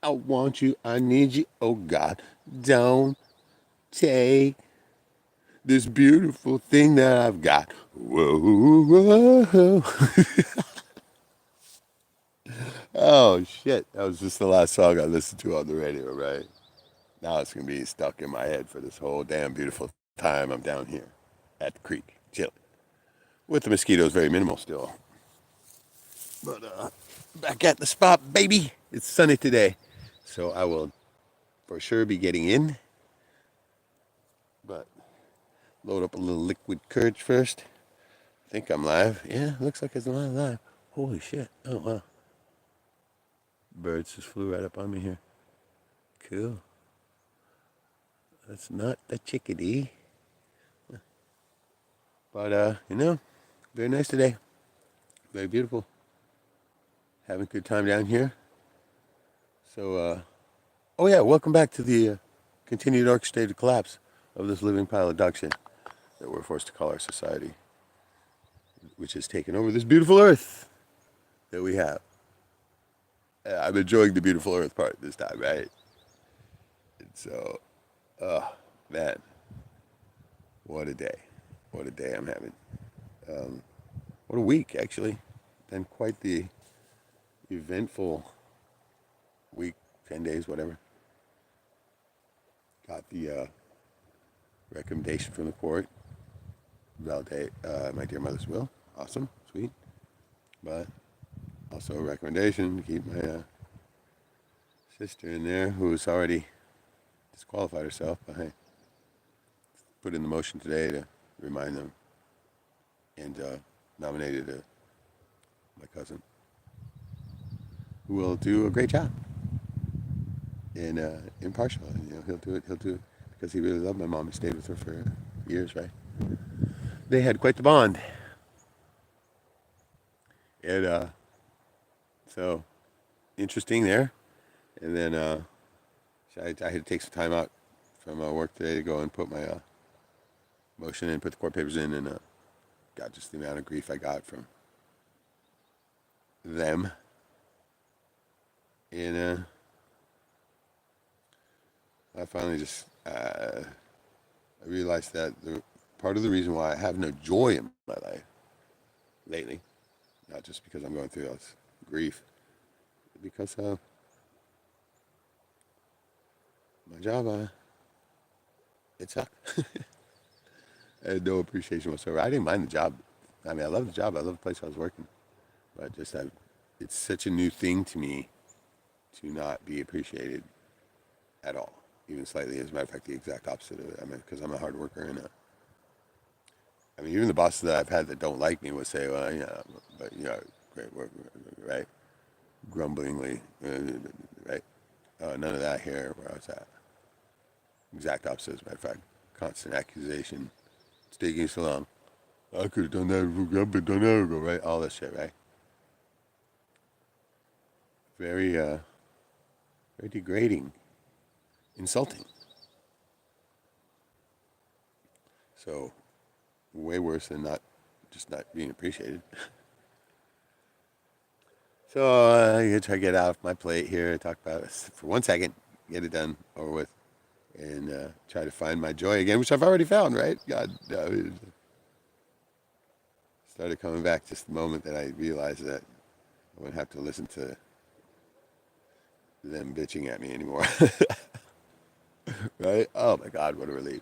I want you, I need you, oh God. Don't take this beautiful thing that I've got. Whoa, whoa. Oh shit, that was just the last song I listened to on the radio, right? Now it's gonna be stuck in my head for this whole damn beautiful time I'm down here at the creek, chilling. With the mosquitoes very minimal still. But back at the spot, baby. It's sunny today. So I will for sure be getting in. But load up a little liquid courage first. I think I'm live. Yeah, looks like it's live. Holy shit. Oh wow. Birds just flew right up on me here. Cool. That's not the chickadee. But very nice today. Very beautiful. Having a good time down here. So oh yeah, welcome back to the continued orchestrated collapse of this living pile of dog shit that we're forced to call our society, which has taken over this beautiful earth that we have. I'm enjoying the beautiful earth part this time, right? And so, oh, man, what a day. What a day I'm having. What a week, actually. Been quite the eventful week, 10 days, whatever. Got the recommendation from the court, validate my dear mother's will. Awesome, sweet. But also a recommendation to keep my sister in there, who's already disqualified herself. But hey, put in the motion today to remind them and nominated my cousin, who will do a great job and impartial. And, he'll do it. He'll do it because he really loved my mom. He stayed with her for years, right? They had quite the bond, and so interesting there. And then I had to take some time out from work today to go and put my motion in, put the court papers in, and got just the amount of grief I got from them. And I finally just I realized that part of the reason why I have no joy in my life lately, not just because I'm going through this grief, because my job, it sucked. I had no appreciation whatsoever. I didn't mind the job. I mean, I love the job. I love the place I was working. But just it's such a new thing to me to not be appreciated at all, even slightly. As a matter of fact, the exact opposite of it. I mean, because I'm a hard worker and I mean, even the bosses that I've had that don't like me would say, well, yeah, but great work, right? Grumblingly, right? None of that here where I was at. Exact opposite, as a matter of fact. Constant accusation. It's taking so long. I could have done that, I've been done that ago, right? All this shit, right? Very, very degrading, insulting. So, way worse than not being appreciated. So, I'm going to try to get out of my plate here, talk about it for 1 second, get it done, over with, and try to find my joy again, which I've already found, right? God, it started coming back just the moment that I realized that I wouldn't have to listen to them bitching at me anymore. Right? Oh my God, what a relief.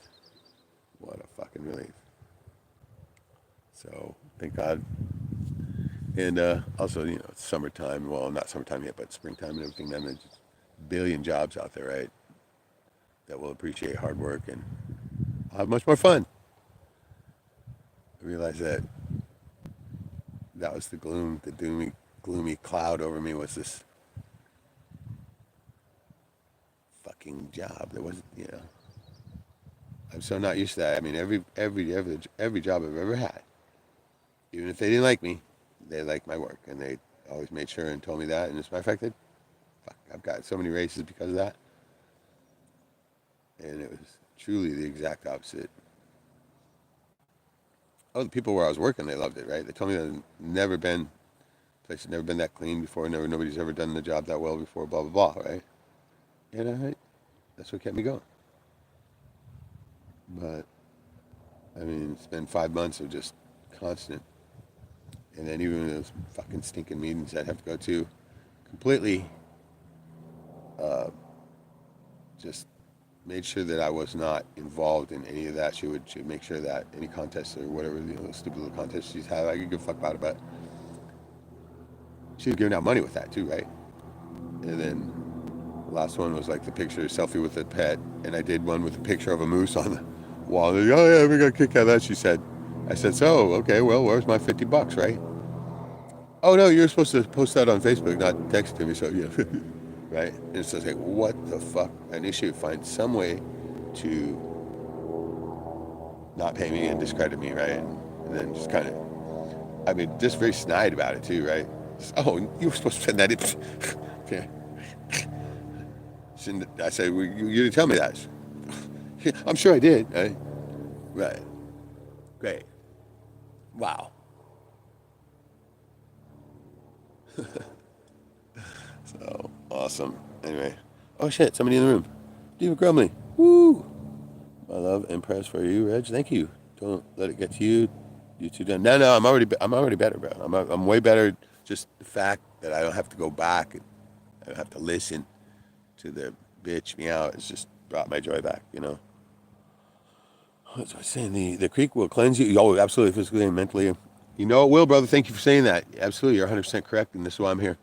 What a fucking relief. So, thank God. And also, it's summertime. Well, not summertime yet, but springtime and everything. Then there's a billion jobs out there, right? That will appreciate hard work and I'll have much more fun. I realized that was the gloom, the gloomy cloud over me was this fucking job. That wasn't, I'm so not used to that. I mean, every job I've ever had, even if they didn't like me, they liked my work, and they always made sure and told me that. And as a matter of fact, I've got so many raises because of that. And it was truly the exact opposite. Oh, the people where I was working, they loved it, right? They told me that place had never been that clean before. Nobody's ever done the job that well before. Blah blah blah, right? and that's what kept me going. But I mean, it's been 5 months of just constant, and then even those fucking stinking meetings I'd have to go to, completely just made sure that I was not involved in any of that. She would make sure that any contest or whatever, stupid little contest she's had, I could give a fuck about it, but she was giving out money with that too, right? And then the last one was like the picture selfie with a pet, and I did one with a picture of a moose on the wall. And oh yeah, we got a kick out of that. She said, I said, so okay, well, where's my $50, right? Oh no, you're supposed to post that on Facebook, not text it to me. So yeah, right? And it's just like, what the fuck? I knew she would find some way to not pay me and discredit me, right? And then just kind of, I mean, just very snide about it too, right? Just, oh, you were supposed to send that in. Yeah. I said, well, you didn't tell me that. I'm sure I did. Right? Right. Great. Wow. So awesome. Anyway. Oh shit, somebody in the room. Diva Grumley. Woo! My love and prayers for you, Reg. Thank you. Don't let it get to you. You too done. No, I'm already better, bro. I'm way better. Just the fact that I don't have to go back and I don't have to listen to the bitch me out. It's just brought my joy back, you know. What's I saying? The creek will cleanse you. Oh, absolutely, physically and mentally. You know it will, brother. Thank you for saying that. Absolutely, you're 100% correct, and this is why I'm here.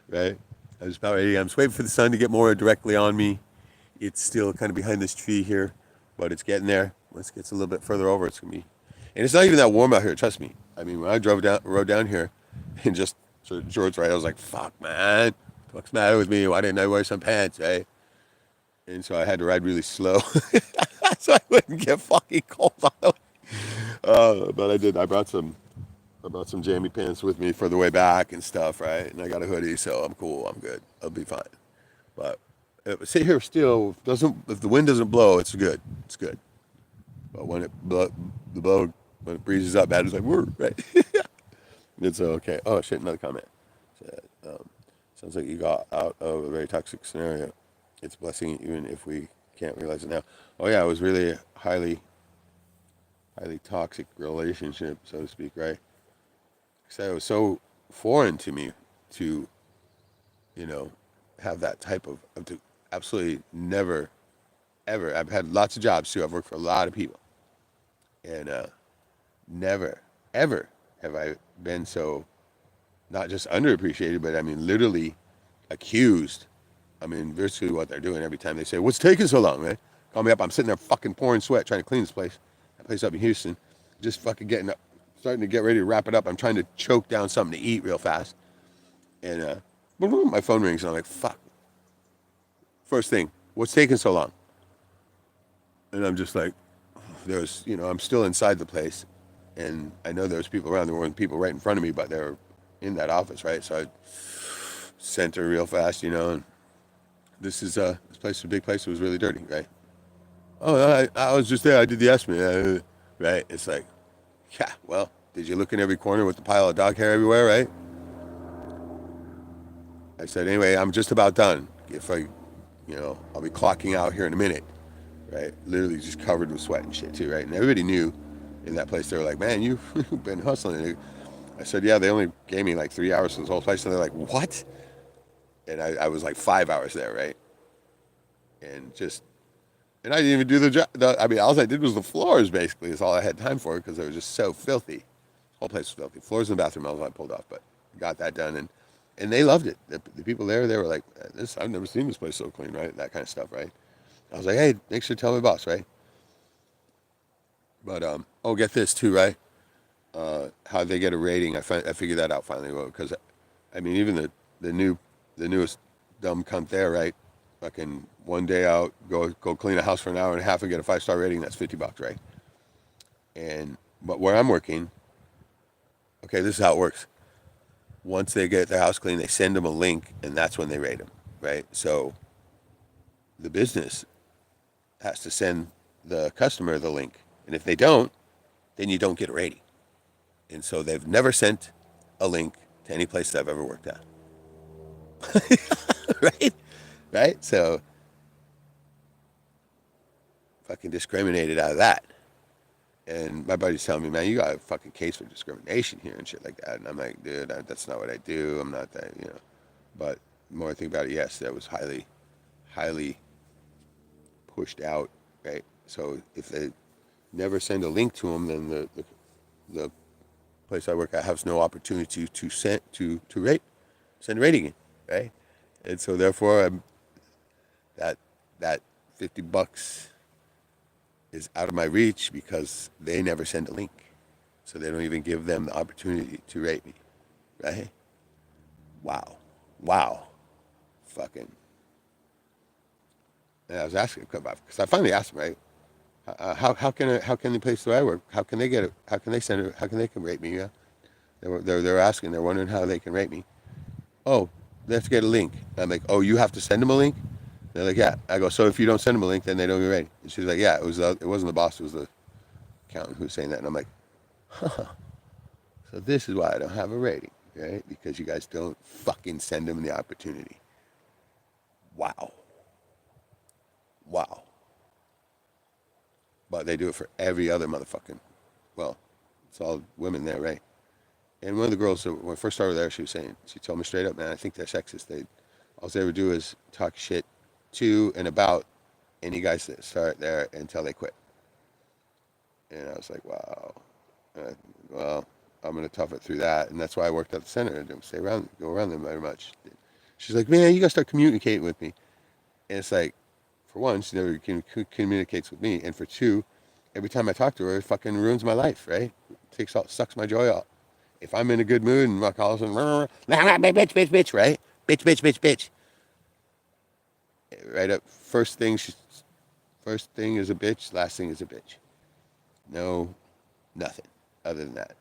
Right? I was about ready. I'm just waiting for the sun to get more directly on me. It's still kind of behind this tree here, but it's getting there. Once it gets a little bit further over, it's gonna be. And it's not even that warm out here. Trust me. I mean, when I rode down here, and just sort of shorts, right? I was like, "Fuck, man, what's the matter with me? Why didn't I wear some pants, eh?" And so I had to ride really slow, so I wouldn't get fucking cold on the way. But I did. I brought some jammy pants with me for the way back and stuff, right? And I got a hoodie, so I'm cool. I'm good. I'll be fine. But sit here still. Doesn't if the wind doesn't blow, it's good. It's good. But when when it breezes up, bad, it's like we're right. It's okay. Oh shit! Another comment. Said, sounds like you got out of a very toxic scenario. It's a blessing, even if we can't realize it now. Oh yeah, it was really a highly toxic relationship, so to speak, right? Because it was so foreign to me to, you know, have that type of to absolutely never, ever. I've had lots of jobs too. I've worked for a lot of people, and never, ever have I been so not just underappreciated, but I mean literally accused. I mean, virtually what they're doing every time they say, "What's taking so long, man?" Call me up. I'm sitting there fucking pouring sweat trying to clean this place. That place up in Houston, just fucking getting up, starting to get ready to wrap it up. I'm trying to choke down something to eat real fast, and my phone rings, and I'm like, "Fuck!" First thing, what's taking so long? And I'm just like, I'm still inside the place, and I know there's people around. There weren't people right in front of me, but they're in that office, right? So I sent her real fast, and this place is a big place. It was really dirty, right? Oh, I was just there. I did the estimate, right? It's like, yeah, well, did you look in every corner with the pile of dog hair everywhere, right? I said, anyway, I'm just about done. If I'll be clocking out here in a minute, right? Literally just covered with sweat and shit too, right? And everybody knew in that place. They were like, man, you've been hustling. I said, yeah, they only gave me like 3 hours for this whole place. And they're like, what? And I was like 5 hours there, right? And I didn't even do the job. I mean, all I did was the floors, basically, is all I had time for because they were just so filthy. The whole place was filthy. Floors in the bathroom, I pulled off, but got that done. And they loved it. The people there, they were like, I've never seen this place so clean, right? That kind of stuff, right? I was like, hey, make sure to tell my boss, right? But, get this too, right? How they get a rating, I figured that out finally, because, I mean, even the newest dumb cunt there, right? Fucking one day out, go clean a house for an hour and a half and get a 5-star rating. That's $50, right? But where I'm working, okay, this is how it works. Once they get their house clean, they send them a link, and that's when they rate them, right? So the business has to send the customer the link, and if they don't, then you don't get a rating. And so they've never sent a link to any place that I've ever worked at, right? right? So fucking discriminated out of that. And my buddy's telling me, man, you got a fucking case for discrimination here and shit like that. And I'm like, dude, that's not what I do. I'm not that, you know. But the more I think about it, yes, that was highly, highly pushed out, right? So if they never send a link to them, then the place I work at has no opportunity to send a rating in, right? And so therefore, that that $50 is out of my reach because they never send a link, so they don't even give them the opportunity to rate me, right? Wow, wow, fucking. And I was asking about because I finally asked them, right? How can the place where I work? How can they get it? How can they send it? How can they can rate me? Yeah, they're asking. They're wondering how they can rate me. Oh, they have to get a link. I'm like, oh, you have to send them a link. They're like, yeah. I go, so if you don't send them a link, then they don't get rated. And she's like, yeah, it wasn't the boss, it was the accountant who was saying that. And I'm like, huh. So this is why I don't have a rating, right? Because you guys don't fucking send them the opportunity. Wow, wow. But they do it for every other motherfucking. Well, it's all women there, right? And one of the girls, when I first started there, she was saying, she told me straight up, man, I think they're sexist. All they ever do is talk shit to and about any guys that start there until they quit. And I was like, wow. Well, I'm gonna tough it through that, and that's why I worked at the center and don't go around them very much. She's like, man, you gotta start communicating with me. And it's like, for one, she never communicates with me, and for two, every time I talk to her, it fucking ruins my life, right? Sucks my joy out. If I'm in a good mood and all of a sudden, bitch, bitch, bitch, right? Bitch, bitch, bitch, bitch. Right up, first thing is a bitch, last thing is a bitch. No, nothing other than that.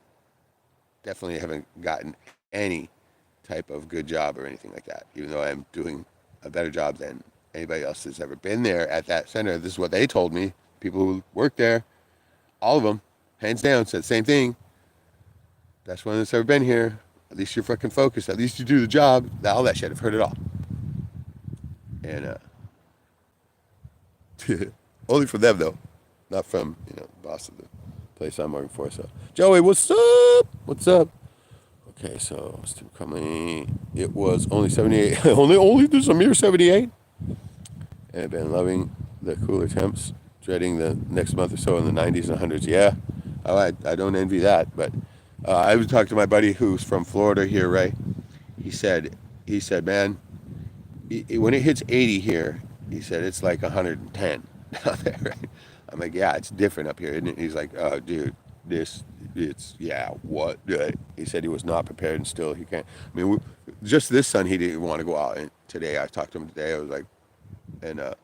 Definitely haven't gotten any type of good job or anything like that, even though I'm doing a better job than anybody else that's ever been there at that center. This is what they told me. People who work there, all of them, hands down, said the same thing. Best one that's ever been here. At least you're fucking focused. At least you do the job. All that shit. I've heard it all. And only from them though, not from the boss of the place I'm working for. So Joey, what's up? What's up? Okay, so Steve Crumley, it was only 78. only there's a mere 78. And I've been loving the cooler temps, dreading the next month or so in the 90s and 100s. Yeah, I don't envy that. But I was talking to my buddy who's from Florida here, Ray. He said, man, when it hits 80 here, he said it's like 110 down there. Right? I'm like, yeah, it's different up here, isn't it? He's like, oh, dude, what? He said he was not prepared, and still he can't. I mean, just this sun, he didn't want to go out. And today, I talked to him today. I was like, and I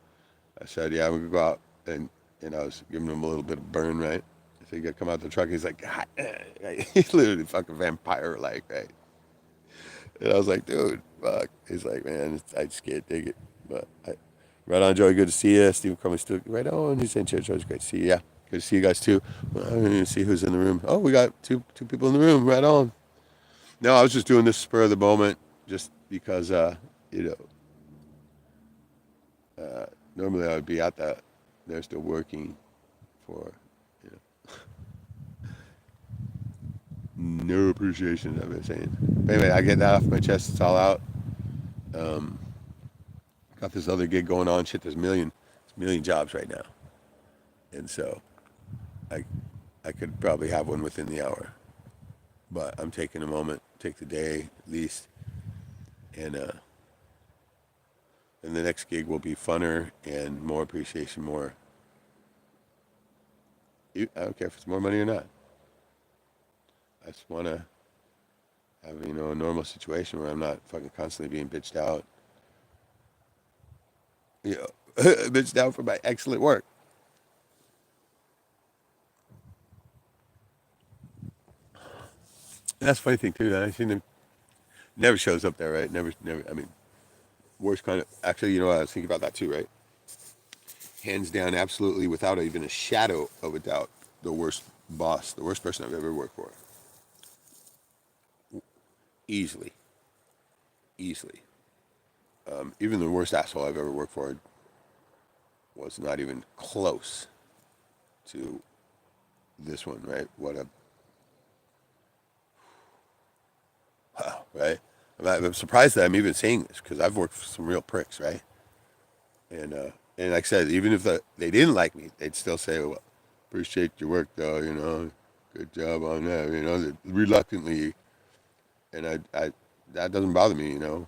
said, yeah, we could go out, and I was giving him a little bit of burn, right? So he got come out the truck. He's like, God, he's literally fucking vampire like, right? And I was like, dude, fuck. He's like, man, I just can't dig it. But right on, Joey. Good to see you. Stephen Crumley still right on. He's saying, Joey, great to see you. Yeah, good to see you guys too. Well, I don't even see who's in the room. Oh, we got two people in the room. Right on. No, I was just doing this spur of the moment, just because normally I would be out that they're still working for no appreciation. I've been saying. But anyway, I get that off my chest. It's all out. Um, got this other gig going on. Shit, there's a million jobs right now, and so I could probably have one within the hour. But I'm taking a moment, take the day at least, and the next gig will be funner and more appreciation, more. I don't care if it's more money or not. I just want to have a normal situation where I'm not fucking constantly being bitched out. Bitched out for my excellent work. And that's the funny thing too. That I seen him never shows up there, right? Never. I mean, worst kind of. Actually, I was thinking about that too, right? Hands down, absolutely, without even a shadow of a doubt, the worst boss, the worst person I've ever worked for. Easily. Even the worst asshole I've ever worked for was not even close to this one, right? What a wow, right? I'm surprised that I'm even saying this because I've worked for some real pricks, right? And like I said, even if they didn't like me, they'd still say, "Well, appreciate your work, though. You know, good job on that." You know, reluctantly, and I that doesn't bother me, you know,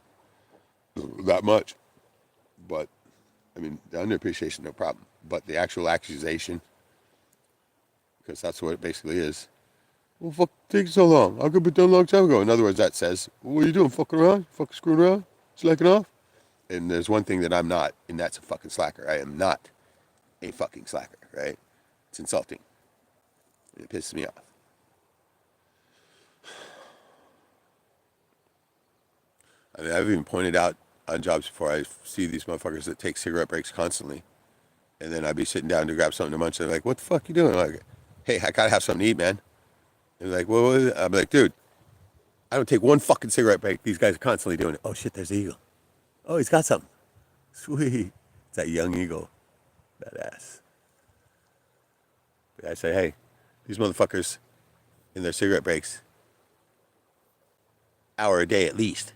that much. But I mean, the underappreciation, no problem. But the actual accusation, because that's what it basically is. Well, fuck, take so long. I could be done a long time ago. In other words, that says, what are you doing? Fucking around? Fucking screwing around? Slacking off? And there's one thing that I'm not, and that's a fucking slacker. I am not a fucking slacker, right? It's insulting. And it pisses me off. I mean, I've even pointed out on jobs before I see these motherfuckers that take cigarette breaks constantly. And then I'd be sitting down to grab something to munch. And they're like, what the fuck you doing? I'm like, hey, I gotta have something to eat, man. And they're like, well, what is it? I'm like, dude, I don't take one fucking cigarette break. These guys are constantly doing it. Oh shit, there's the eagle. Oh, he's got something. Sweet. It's that young eagle. Badass. But I say, hey, these motherfuckers in their cigarette breaks, hour a day at least.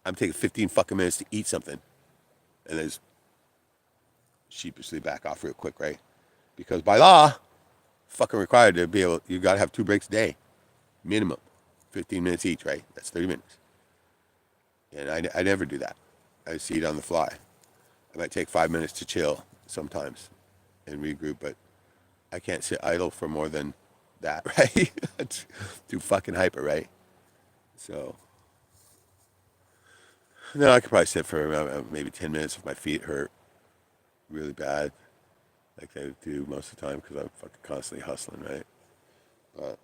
I'm taking 15 fucking minutes to eat something. And there's sheepishly back off real quick, right? Because by law, fucking required to be able, you gotta have 2 breaks a day. Minimum. 15 minutes each, right? That's 30 minutes. And I never do that. I just eat on the fly. I might take 5 minutes to chill sometimes and regroup, but I can't sit idle for more than that, right? It's too fucking hyper, right? So, no, I could probably sit for maybe 10 minutes if my feet hurt really bad, like they do most of the time because I'm fucking constantly hustling, right? But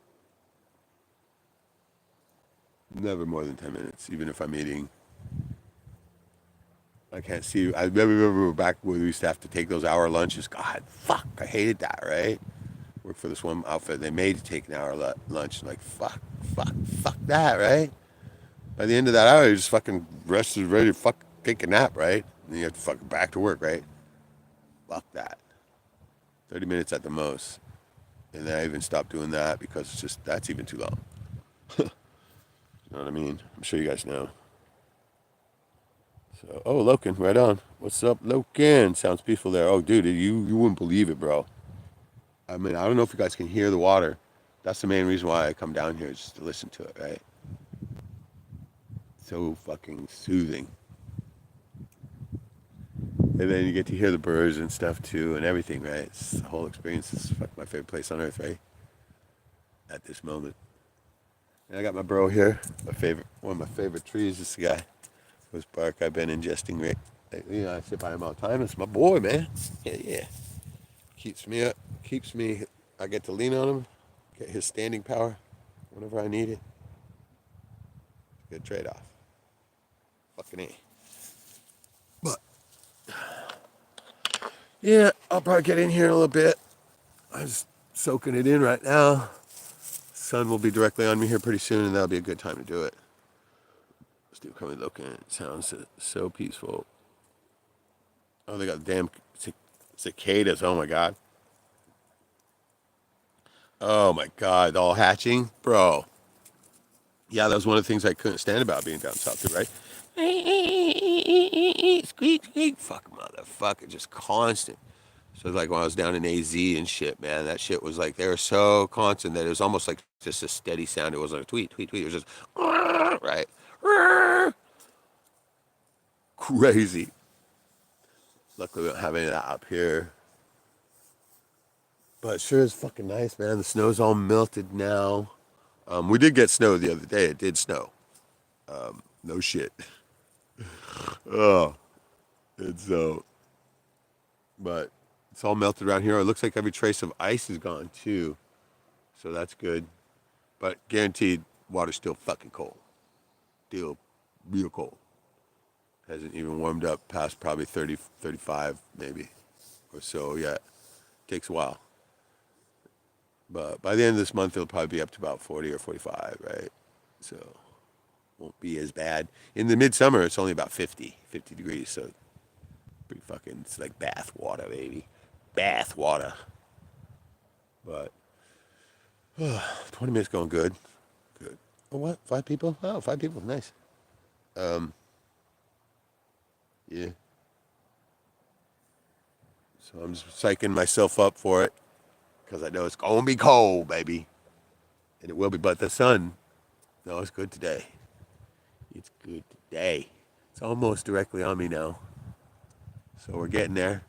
never more than 10 minutes, even if I'm eating. I can't see. I remember back when we used to have to take those hour lunches. God, fuck, I hated that, right? Worked for this one outfit. They made you take an hour lunch. I'm like, fuck that, right? By the end of that hour, you're just fucking rested, ready to fuck take a nap, right? And you have to fucking back to work, right? Fuck that. 30 minutes at the most. And then I even stopped doing that because it's just, that's even too long. You know what I mean? I'm sure you guys know. So, oh, Loken, right on. What's up, Loken? Sounds peaceful there. Oh, dude, you wouldn't believe it, bro. I mean, I don't know if you guys can hear the water. That's the main reason why I come down here, is just to listen to it, right? So fucking soothing. And then you get to hear the birds and stuff too, and everything, right? It's the whole experience. It's my favorite place on earth, right? At this moment. And I got my bro here. One of my favorite trees. This guy, whose bark I've been ingesting. Right, you know, I sit by him all the time. It's my boy, man. Yeah. Keeps me up. Keeps me. I get to lean on him. Get his standing power whenever I need it. Good trade-off. Fucking A. But yeah, I'll probably get in here in a little bit. I'm just soaking it in right now. Sun will be directly on me here pretty soon, and that'll be a good time to do it. Still coming looking. It sounds so peaceful. Oh, they got damn cicadas. Oh my god. Oh my god, all hatching, bro. Yeah, that was one of the things I couldn't stand about being down south too, right? Squeak, squeak. Fuck, motherfucker, just constant. So like when I was down in AZ and shit, man, that shit was like, they were so constant that it was almost like just a steady sound. It wasn't a tweet, tweet, tweet. It was just, right? Crazy. Luckily, we don't have any of that up here. But it sure is fucking nice, man. The snow's all melted now. We did get snow the other day. It did snow. No shit. Oh, it's so. But it's all melted around here. It looks like every trace of ice is gone too. So that's good. But guaranteed, water's still fucking cold. Still real cold. Hasn't even warmed up past probably 30, 35 maybe or so yet. Takes a while. But by the end of this month, it'll probably be up to about 40 or 45, right? So won't be as bad. In the midsummer, it's only about 50 degrees, so pretty fucking. It's like bath water, baby, bath water. But 20 minutes going good, good. Oh, what? 5 people? Oh, 5 people, nice. Um, yeah. So I'm just psyching myself up for it because I know it's gonna be cold, baby, and it will be. But the sun, no, it's good today. It's good today. It's almost directly on me now, so we're getting there.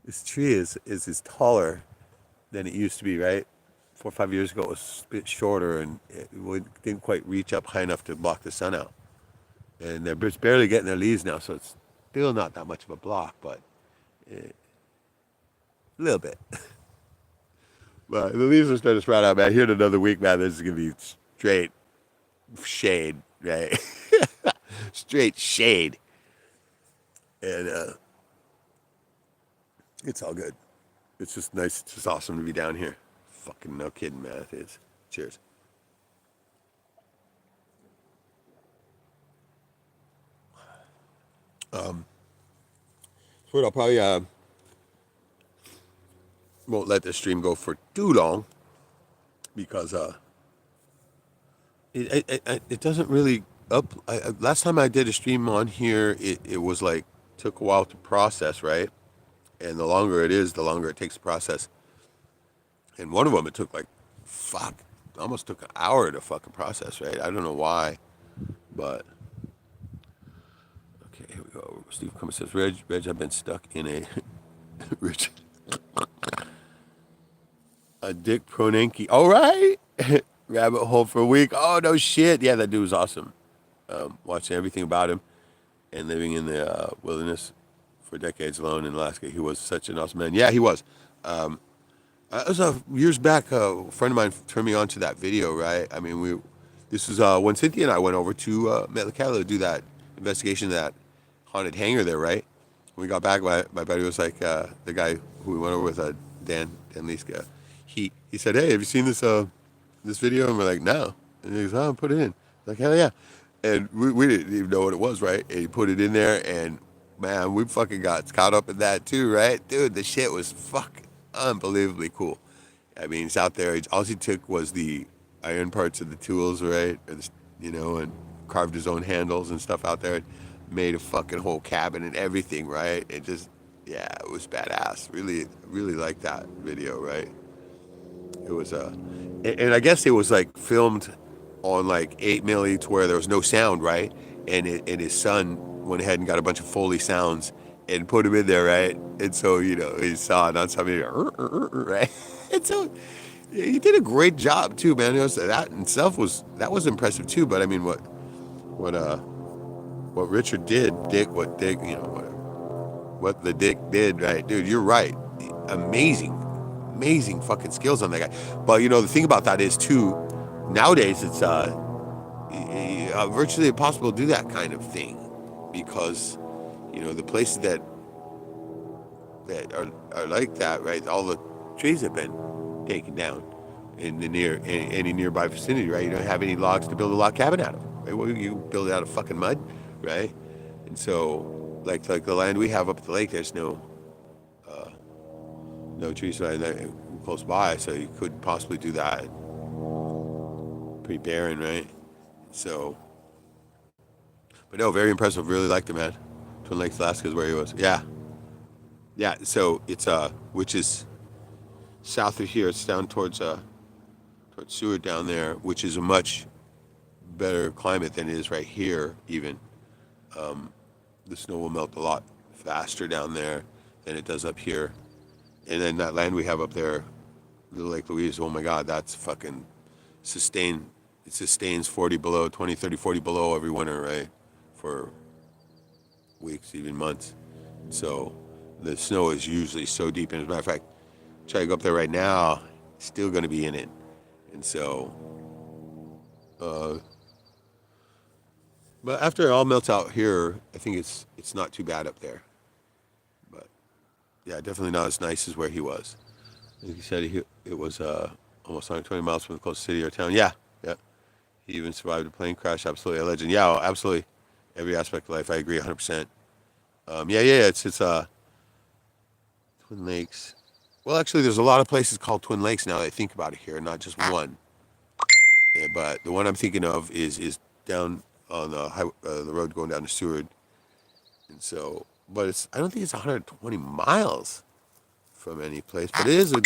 This tree is taller than it used to be, right? 4 or 5 years ago, it was a bit shorter and didn't quite reach up high enough to block the sun out. And they're just barely getting their leaves now, so it's still not that much of a block, but a little bit. But the leaves are starting to sprout out, man. Here in another week, man, this is gonna be straight shade, right? Straight shade, and it's all good. It's just nice. It's just awesome to be down here. Fucking no kidding, man. It is. Cheers. So I'll probably won't let this stream go for too long because it doesn't really up. Last time I did a stream on here, it was like took a while to process, right? And the longer it is, the longer it takes to process. And one of them, it took like, fuck, almost took an hour to fucking process, right? I don't know why, but okay, here we go. Steve Cummins says, Reg, I've been stuck in a Rich, a Dick Pronenke. All right, rabbit hole for a week. Oh no shit, yeah, that dude was awesome. Watching everything about him and living in the wilderness for decades alone in Alaska. He was such an awesome man. Yeah, he was. It was years back. A friend of mine turned me on to that video. Right. I mean, this was when Cynthia and I went over to Metlakatla to do that investigation, of that haunted hangar there. Right. When we got back, my buddy was like, the guy who we went over with, Dan Liska. He said, "Hey, have you seen this video?" And we're like, "No." And he goes, "Oh, put it in." Like, hell yeah. And we didn't even know what it was, right? And he put it in there, and man, we fucking got caught up in that too, right? Dude, the shit was fucking unbelievably cool. I mean, he's out there. All he took was the iron parts of the tools, right? And carved his own handles and stuff out there. And made a fucking whole cabin and everything, right? It just, yeah, it was badass. Really, really liked that video, right? It was and I guess it was like filmed on like 8 milli to where there was no sound, right? And his son went ahead and got a bunch of Foley sounds and put them in there, right? And so he saw it on something, right? And so he did a great job too, man. That in itself was impressive too. But I mean, what Richard did, what the Dick did, right, dude? You're right. Amazing fucking skills on that guy. But the thing about that is too, nowadays it's virtually impossible to do that kind of thing because the places that are like that, right? All the trees have been taken down in any nearby vicinity, right? You don't have any logs to build a log cabin out of, right? Well, you build it out of fucking mud, right? And so, like the land we have up at the lake, there's no trees right close by, so you couldn't possibly do that. Pretty barren, right? So, but no, very impressive. Really liked it, man. Twin Lakes, Alaska is where he was. Yeah. So it's which is south of here. It's down towards Seward down there, which is a much better climate than it is right here. Even the snow will melt a lot faster down there than it does up here. And then that land we have up there, the Lake Louise, oh my God, that's fucking sustained. It sustains 40 below, 20, 30, 40 below every winter, right? For weeks, even months. So the snow is usually so deep. And as a matter of fact, try to go up there right now, still going to be in it. And so, but after it all melts out here, I think it's not too bad up there. But yeah, definitely not as nice as where he was. I think he said it was almost 120 miles from the closest city or town. Yeah. He even survived a plane crash. Absolutely a legend. Yeah, absolutely. Every aspect of life, I agree 100%. Yeah. It's Twin Lakes. Well, actually, there's a lot of places called Twin Lakes now that I think about it here, not just one. Yeah, but the one I'm thinking of is down on the road going down to Seward, and so, but it's I don't think it's 120 miles from any place, but it is a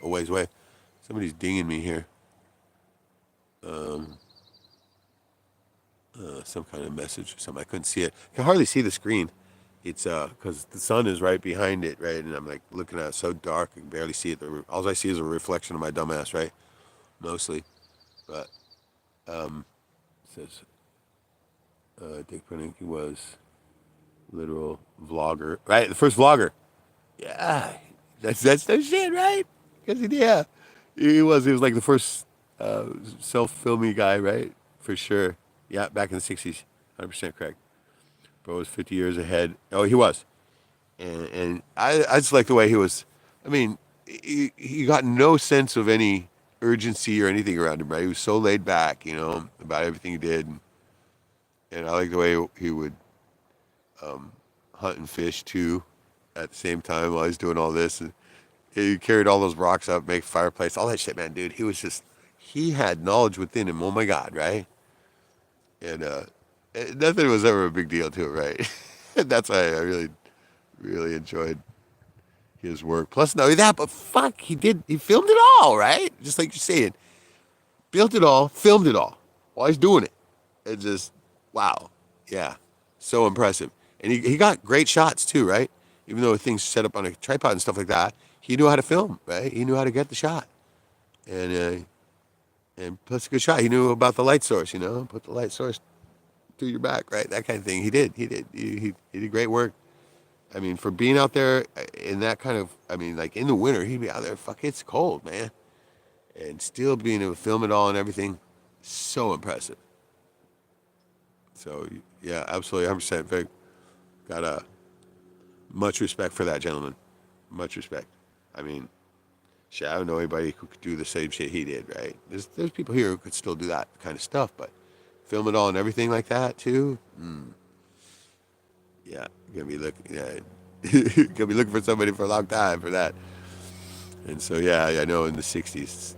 ways away. Somebody's dinging me here. Um, some kind of message or something. I couldn't see it. I can hardly see the screen. It's because the sun is right behind it, right, and I'm like looking at it so dark I can barely see it. All I see is a reflection of my dumbass, right, mostly. But it says Dick Bernanke was literal vlogger, right? The first vlogger. Yeah, that's no shit, right? Because he was like the first self-filming guy, right? For sure. Yeah, back in the '60s, 100% correct. Bro was 50 years ahead. Oh, he was, and I just like the way he was. I mean, he got no sense of any urgency or anything around him, right? He was so laid back, about everything he did, and I like the way he would hunt and fish too, at the same time while he's doing all this. And he carried all those rocks up, make fireplace, all that shit, man, dude. He had knowledge within him. Oh my God, right? And nothing was ever a big deal to him, right? And that's why I really, really enjoyed his work. Plus, not only that, but fuck, he filmed it all, right? Just like you're saying, built it all, filmed it all while he's doing it. It just, wow, yeah, so impressive. And he got great shots too, right? Even though things set up on a tripod and stuff like that, he knew how to film, right? He knew how to get the shot, and plus a good shot. He knew about the light source, put the light source to your back, right? That kind of thing. He did. He did great work. I mean, for being out there in that kind of, I mean, like in the winter, he'd be out there. Fuck, it's cold, man, and still being able to film it all and everything, so impressive. So yeah, absolutely, 100%. Very got much respect for that gentleman. Much respect. I mean, shit, I don't know anybody who could do the same shit he did, right? There's people here who could still do that kind of stuff, but film it all and everything like that too. Yeah, you're gonna be looking. Yeah, you're gonna be looking for somebody for a long time for that. And so yeah, I know in the '60s.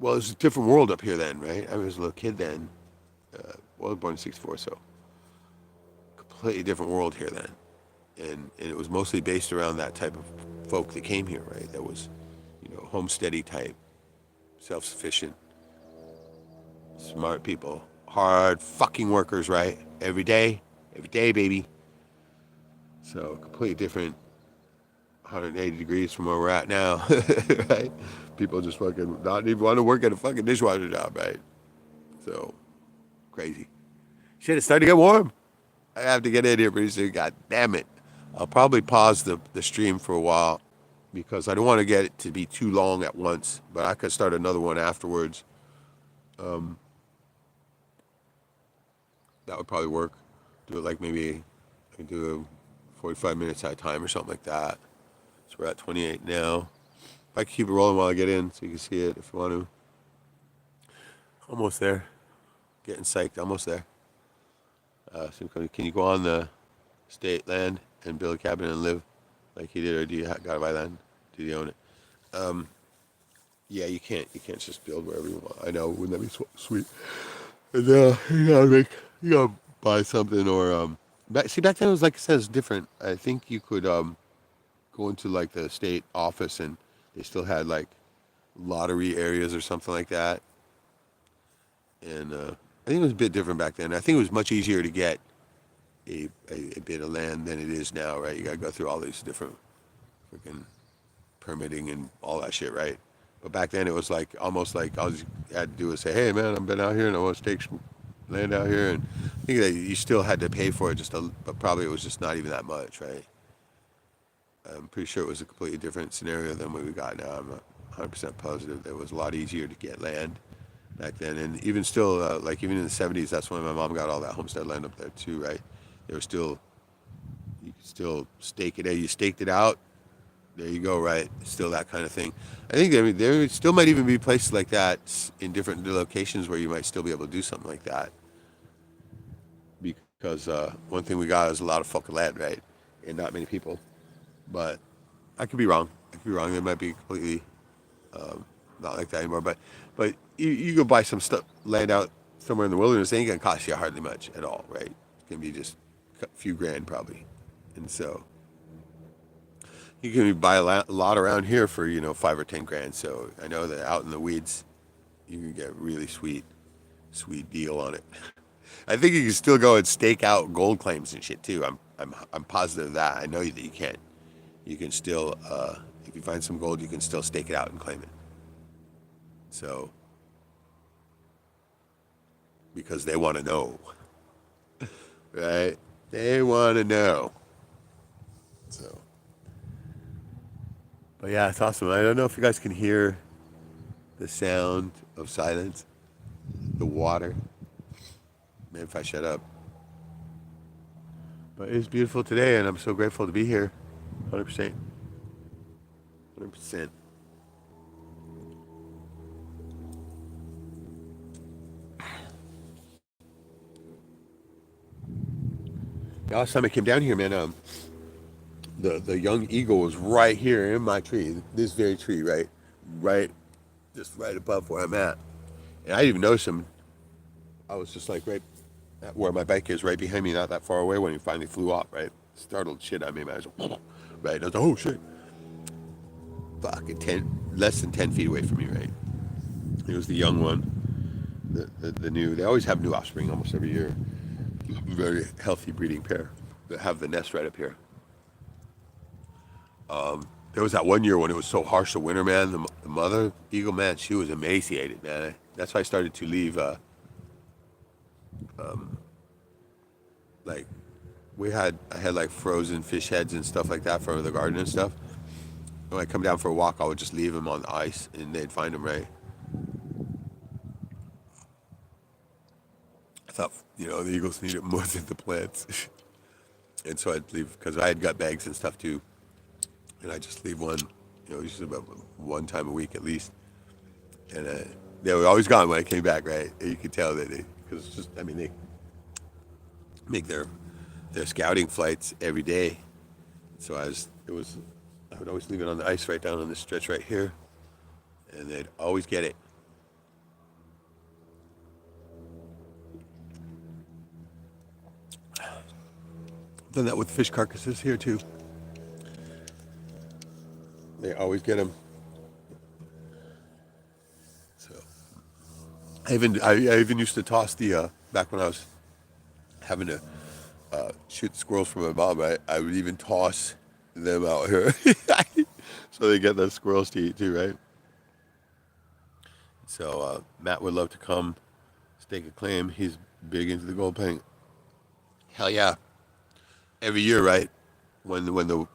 Well, it was a different world up here then, right? I was a little kid then. Well, I was born in '64, so completely different world here then. And it was mostly based around that type of folk that came here, right? That was, homesteady type, self-sufficient, smart people, hard fucking workers, right? Every day, baby. So completely different, 180 degrees from where we're at now, right? People just fucking not even want to work at a fucking dishwasher job, right? So crazy. Shit, it's starting to get warm. I have to get in here pretty soon. God damn it. I'll probably pause the stream for a while because I don't want to get it to be too long at once, but I could start another one afterwards. Um, that would probably work. Do it like maybe I can do 45 minutes at a time or something like that. So we're at 28 now. If I can keep it rolling while I get in so you can see it if you want to. Almost there. Getting psyched. Almost there. So can you go on the state land and build a cabin and live like he did, or do you gotta buy land? Do you own it? Um, yeah, you can't. You can't just build wherever you want. I know, wouldn't that be sweet? And you gotta buy something or back then it was like I said, it's different. I think you could go into like the state office and they still had like lottery areas or something like that. And I think it was a bit different back then. I think it was much easier to get a bit of land than it is now, right? You gotta go through all these different freaking permitting and all that shit, right? But back then it was like almost like all you had to do was say, "Hey, man, I've been out here and I want to take some land out here," and I think that you still had to pay for it, but probably it was just not even that much, right? I'm pretty sure it was a completely different scenario than what we got now. I'm not 100% positive that it was a lot easier to get land back then, and even still, like even in the '70s, that's when my mom got all that homestead land up there too, right? There was still you could still stake it. You staked it out, There you go, right? Still that kind of thing. I think there still might even be places like that in different locations where you might still be able to do something like that. Because one thing we got is a lot of fucking land, right? And not many people. But I could be wrong. I could be wrong. There might be completely not like that anymore. But you go buy some stuff land out somewhere in the wilderness. It ain't gonna cost you hardly much at all, right? It's gonna be just a few grand probably. And so you can buy a lot around here for 5 or 10 grand. So I know that out in the weeds, you can get a really sweet deal on it. I think you can still go and stake out gold claims and shit too. I'm positive of that. I know that you can. You can still, if you find some gold, you can still stake it out and claim it. So because they want to know, right? They want to know. So, but yeah, it's awesome. I don't know if you guys can hear the sound of silence, the water. Maybe if I shut up. But it's beautiful today, and I'm so grateful to be here. 100%. 100%. The last time I came down here, man, the young eagle was right here in my tree, this very tree, right, just right above where I'm at, and I didn't even notice him. I was just like right at where my bike is, right behind me, not that far away when he finally flew off, right? Startled shit out of me, man. I was like, right, I was like, oh shit, fucking less than 10 feet away from me, right? It was the young one, the new. They always have new offspring almost every year. Very healthy breeding pair that have the nest right up here. There was that one year when it was so harsh the winter, man. The mother eagle, man, she was emaciated, man. That's why I started to leave. Like, I had like frozen fish heads and stuff like that for the garden and stuff. When I come down for a walk, I would just leave them on the ice, and they'd find them right. I thought, the eagles need it more than the plants, and so I'd leave because I had gut bags and stuff too, and I just leave one, usually about one time a week at least, and they were always gone when I came back, right? And you could tell that because it's just, I mean, they make their scouting flights every day, so I would always leave it on the ice right down on this stretch right here, and they'd always get it. Done that with fish carcasses here too. They always get them. So I even used to toss the back when I was having to shoot squirrels from my mom. I would even toss them out here so they get the squirrels to eat too, right? So Matt would love to come stake a claim. He's big into the gold paint. Hell yeah! Every year, right? When the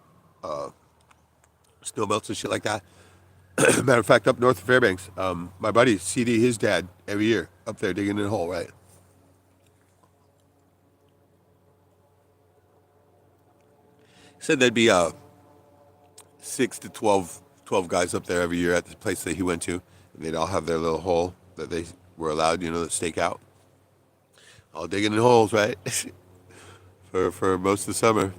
snow melts and shit like that. Matter of fact, up north of Fairbanks, my buddy CD, his dad, every year up there digging in a hole, right? Said there'd be 6 to 12 guys up there every year at the place that he went to. And they'd all have their little hole that they were allowed, to stake out. All digging in holes, right? for most of the summer.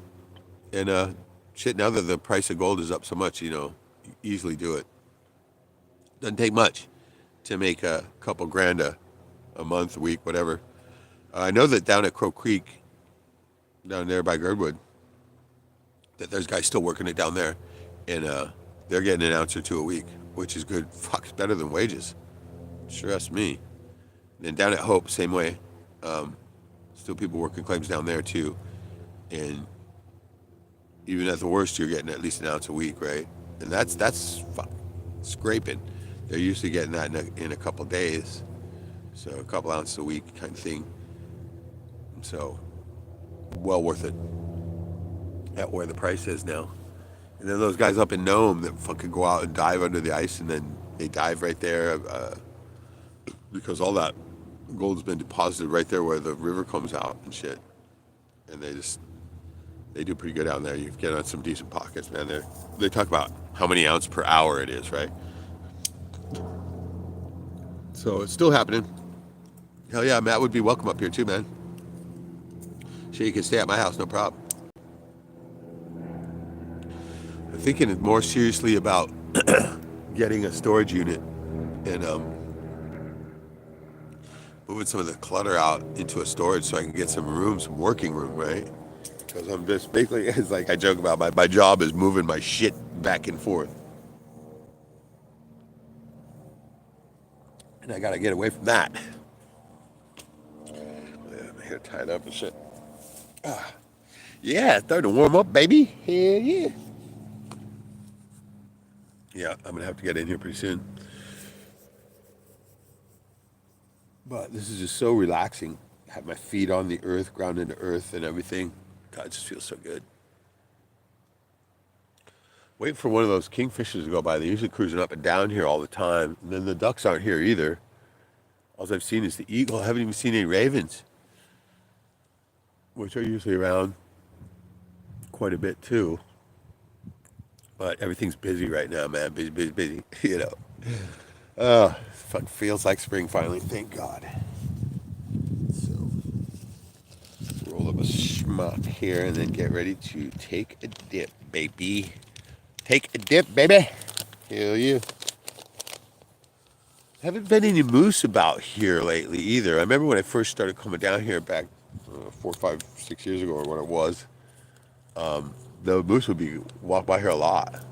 And shit, now that the price of gold is up so much, you easily do it. Doesn't take much to make a couple grand a month, a week, whatever. I know that down at Crow Creek, down there by Girdwood, that there's guys still working it down there, and they're getting an ounce or two a week, which is good. Fuck, it's better than wages. Trust me. And then down at Hope, same way. Still people working claims down there too, and even at the worst, you're getting at least an ounce a week, right? And that's scraping. They're usually getting that in a couple days, so a couple ounces a week kind of thing. So well worth it at where the price is now. And then those guys up in Nome that fucking go out and dive under the ice, and then they dive right there because all that gold's been deposited right there where the river comes out and shit. And they just They do pretty good down there. You get on some decent pockets, man. They talk about how many ounce per hour it is, right? So it's still happening. Hell yeah, Matt would be welcome up here too, man. Sure, you can stay at my house, no problem. I'm thinking more seriously about getting a storage unit and moving some of the clutter out into a storage so I can get some room, some working room, right? Because I'm just basically, it's like I joke about my job is moving my shit back and forth. And I gotta get away from that. Yeah, my hair tied up and shit. Yeah, it's starting to warm up, baby. Hell yeah. Yeah, I'm gonna have to get in here pretty soon. But this is just so relaxing. Have my feet on the earth, grounded into earth and everything. God, it just feels so good. Waiting for one of those kingfishers to go by. They're usually cruising up and down here all the time. And then the ducks aren't here either. All I've seen is the eagle. I haven't even seen any ravens, which are usually around quite a bit too. But everything's busy right now, man. Busy, busy, busy. You know. Fuck, feels like spring finally. Thank God. So, roll up a schmuck here and then get ready to take a dip, baby. Take a dip, baby. Hell yeah. Haven't been any moose about here lately either. I remember when I first started coming down here back 4, 5, 6 years ago or what it was. The moose would be walk by here a lot.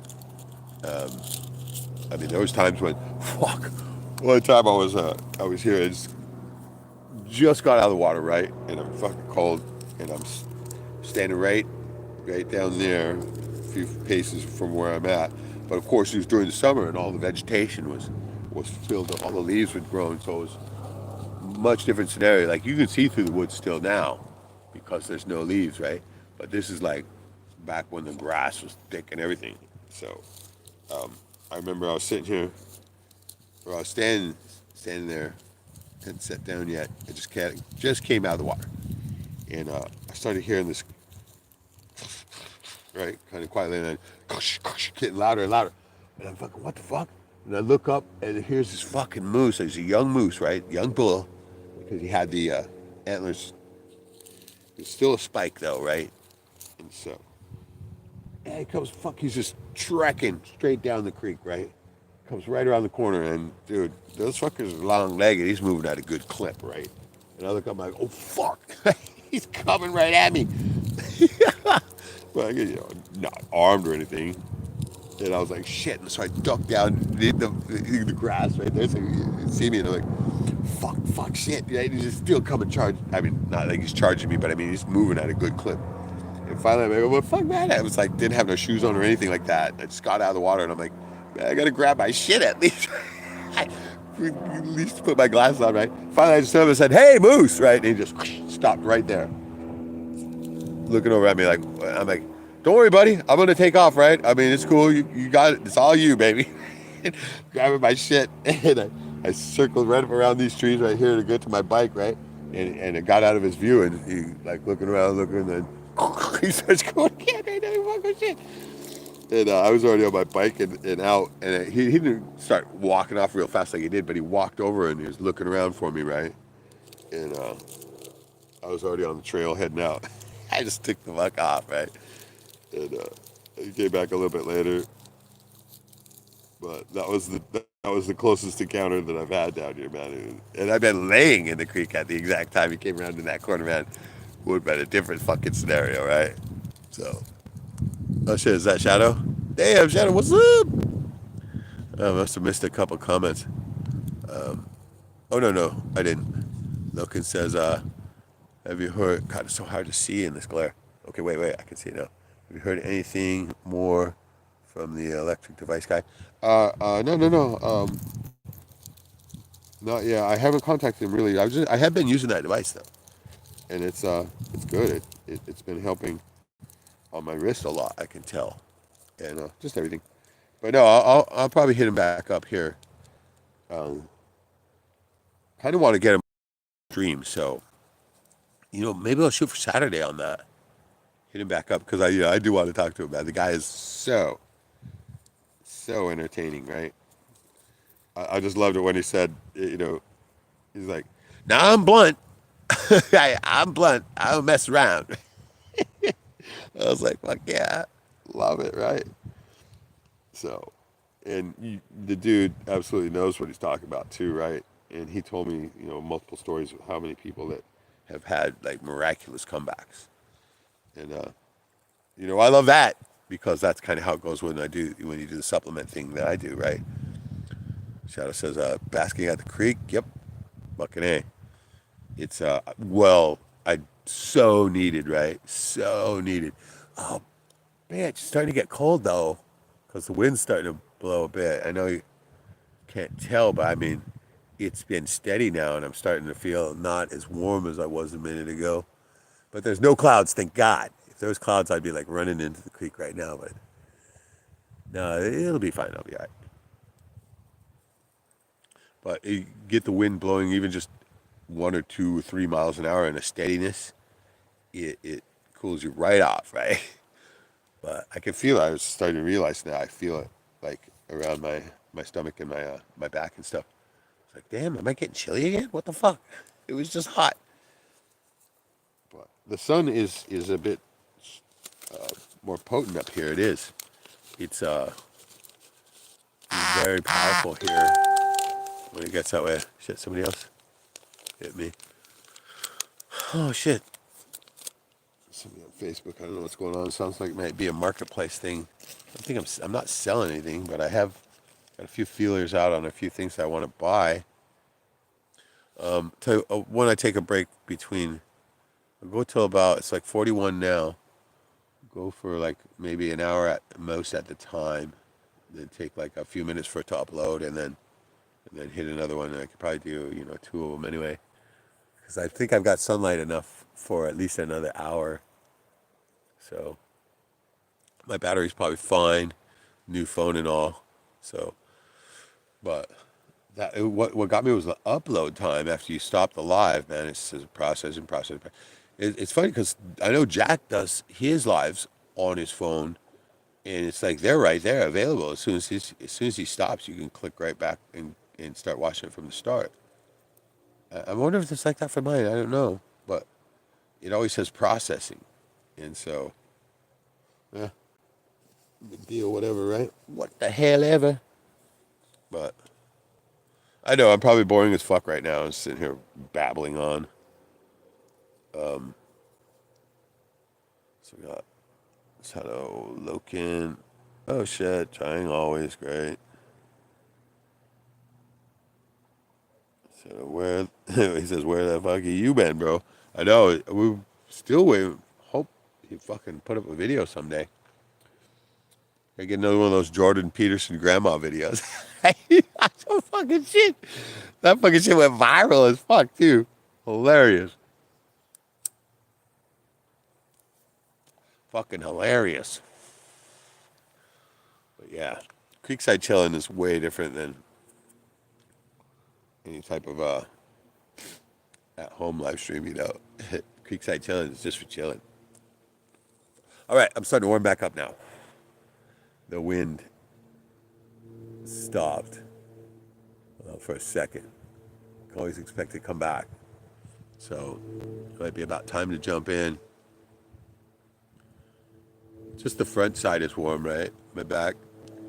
I mean, there was times when, fuck, one time I was here, and just got out of the water, right, and I'm fucking cold, and I'm standing right down there, a few paces from where I'm at. But of course, it was during the summer, and all the vegetation was filled up, all the leaves had grown, so it was a much different scenario. Like you can see through the woods still now, because there's no leaves, right? But this is like back when the grass was thick and everything. So I remember I was sitting here, or I was standing there, hadn't sat down yet. I just came out of the water, and I started hearing this, right, kind of quietly, and then getting louder and louder. And I'm fucking, what the fuck? And I look up, and here's this fucking moose. There's a young moose, right, young bull, because he had the antlers. It's still a spike though, right? And so, and he comes, he's just trekking straight down the creek, right? Comes right around the corner, and dude, those fuckers are long-legged. He's moving at a good clip, right? And I look up, I'm like, oh fuck, he's coming right at me. Well, you know, not armed or anything. And I was like, shit. And so I ducked down in the grass right there, so you see me, and I'm like, fuck, shit. Yeah, he's just still coming charge. I mean, not like he's charging me, but I mean, he's moving at a good clip. And finally, I'm like, well, fuck, man. I was like, didn't have no shoes on or anything like that. I just got out of the water, and I'm like, man, I gotta grab my shit at least. I at least put my glasses on, right? Finally, I just stood up and said, hey, moose, right? And he just stopped right there, looking over at me like, I'm like, don't worry, buddy. I'm gonna take off, right? I mean, it's cool. You got it. It's all you, baby. Grabbing my shit, and I circled right up around these trees right here to get to my bike, right? And it got out of his view, and he like looking around, and then he starts going again. Fucking shit. And I was already on my bike and out, and he didn't start walking off real fast like he did, but he walked over and he was looking around for me, right? And I was already on the trail heading out. I just took the fuck off, right? And he came back a little bit later, but that was the closest encounter that I've had down here, man. And I've been laying in the creek at the exact time he came around in that corner, man. Would have been a different fucking scenario, right? So, oh shit, is that Shadow? Damn, Shadow, what's up? I must have missed a couple comments. Oh no, I didn't. Loken says, have you heard? God, it's so hard to see in this glare. Okay, wait, I can see it now. Have you heard anything more from the electric device guy? No. Not yet. I haven't contacted him really. I have been using that device though, and it's good. It's been helping on my wrist a lot. I can tell, and just everything. But no, I'll probably hit him back up here. Kind of want to get him stream, so maybe I'll shoot for Saturday on that. hit him back up because I do want to talk to him, man. The guy is so entertaining, right? I just loved it when he said, he's like, "Now I'm blunt. I'm blunt. I don't mess around." I was like, "Fuck yeah, love it, right?" So, and the dude absolutely knows what he's talking about too, right? And he told me, multiple stories of how many people that have had like miraculous comebacks, and I love that because that's kind of how it goes when you do the supplement thing that I do, right? Shadow says, basking at the creek. Yep, fucking A. It's I so needed, right? So needed. Oh, man, it's starting to get cold though, because the wind's starting to blow a bit. I know you can't tell, but I mean, it's been steady now, and I'm starting to feel not as warm as I was a minute ago. But there's no clouds, thank God. If there was clouds, I'd be like running into the creek right now. But no, it'll be fine. I'll be all right. But you get the wind blowing even just 1 or 2 or 3 miles an hour in a steadiness, it cools you right off, right? But I can feel it. I was starting to realize now. I feel it like around my stomach and my back and stuff. It's like, damn, am I getting chilly again? What the fuck? It was just hot. But the sun is a bit more potent up here. It is. It's very powerful here when it gets that way. Shit, somebody else hit me. Oh shit. Somebody on Facebook. I don't know what's going on. It sounds like it might be a marketplace thing. I think I'm not selling anything, but I have got a few feelers out on a few things I want to buy. When I take a break between, I'll go till about, it's like 41 now. Go for like maybe an hour at most at the time. Then take like a few minutes for it to upload, and then hit another one. And I could probably do 2 of them anyway, because I think I've got sunlight enough for at least another hour. So my battery's probably fine, new phone and all. So, but what got me was the upload time after you stop the live, man. It's just processing. It's funny because I know Jack does his lives on his phone, and it's like they're right there available. As soon as he stops, you can click right back and start watching it from the start. I wonder if it's like that for mine. I don't know, but it always says processing, and so yeah, big deal, whatever, right? What the hell ever. But I know I'm probably boring as fuck right now. I'm sitting here babbling on. So we got Shadow Loken. Oh shit, trying always great. So where he says, where the fuck have you been, bro? I know we still waiting. Hope he fucking put up a video someday. I get another one of those Jordan Peterson grandma videos. That's some fucking shit. That fucking shit went viral as fuck too. Hilarious. Fucking hilarious. But yeah, Creekside chilling is way different than any type of at home live stream. Creekside chilling is just for chilling. All right, I'm starting to warm back up now. The wind stopped for a second. Always expect it to come back. So it might be about time to jump in. Just the front side is warm, right? My back,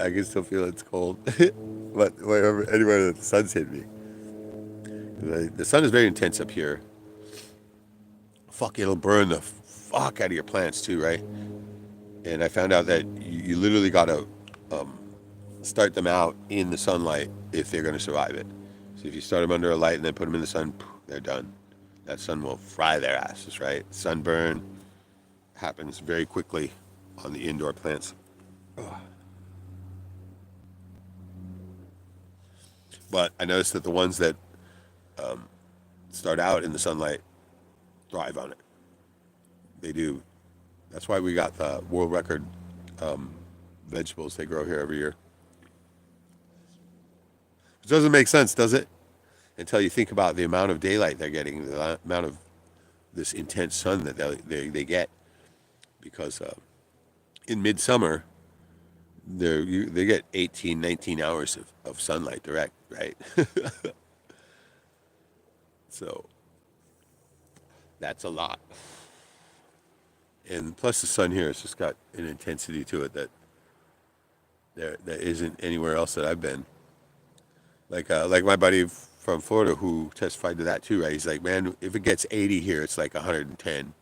I can still feel it's cold. But anywhere that the sun's hit me. The sun is very intense up here. Fuck, it'll burn the fuck out of your plants too, right? And I found out that you literally got to start them out in the sunlight if they're going to survive it. So if you start them under a light and then put them in the sun, they're done. That sun will fry their asses, right? Sunburn happens very quickly on the indoor plants. Ugh. But I noticed that the ones that start out in the sunlight thrive on it. They do. That's why we got the world record vegetables they grow here every year. It doesn't make sense, does it? Until you think about the amount of daylight they're getting, the amount of this intense sun that they get. because in midsummer they get 18, 19 hours of sunlight direct, right? So that's a lot. And plus the sun here has just got an intensity to it that isn't anywhere else that I've been. Like my buddy from Florida who testified to that too, right? He's like, man, if it gets 80 here, it's like 110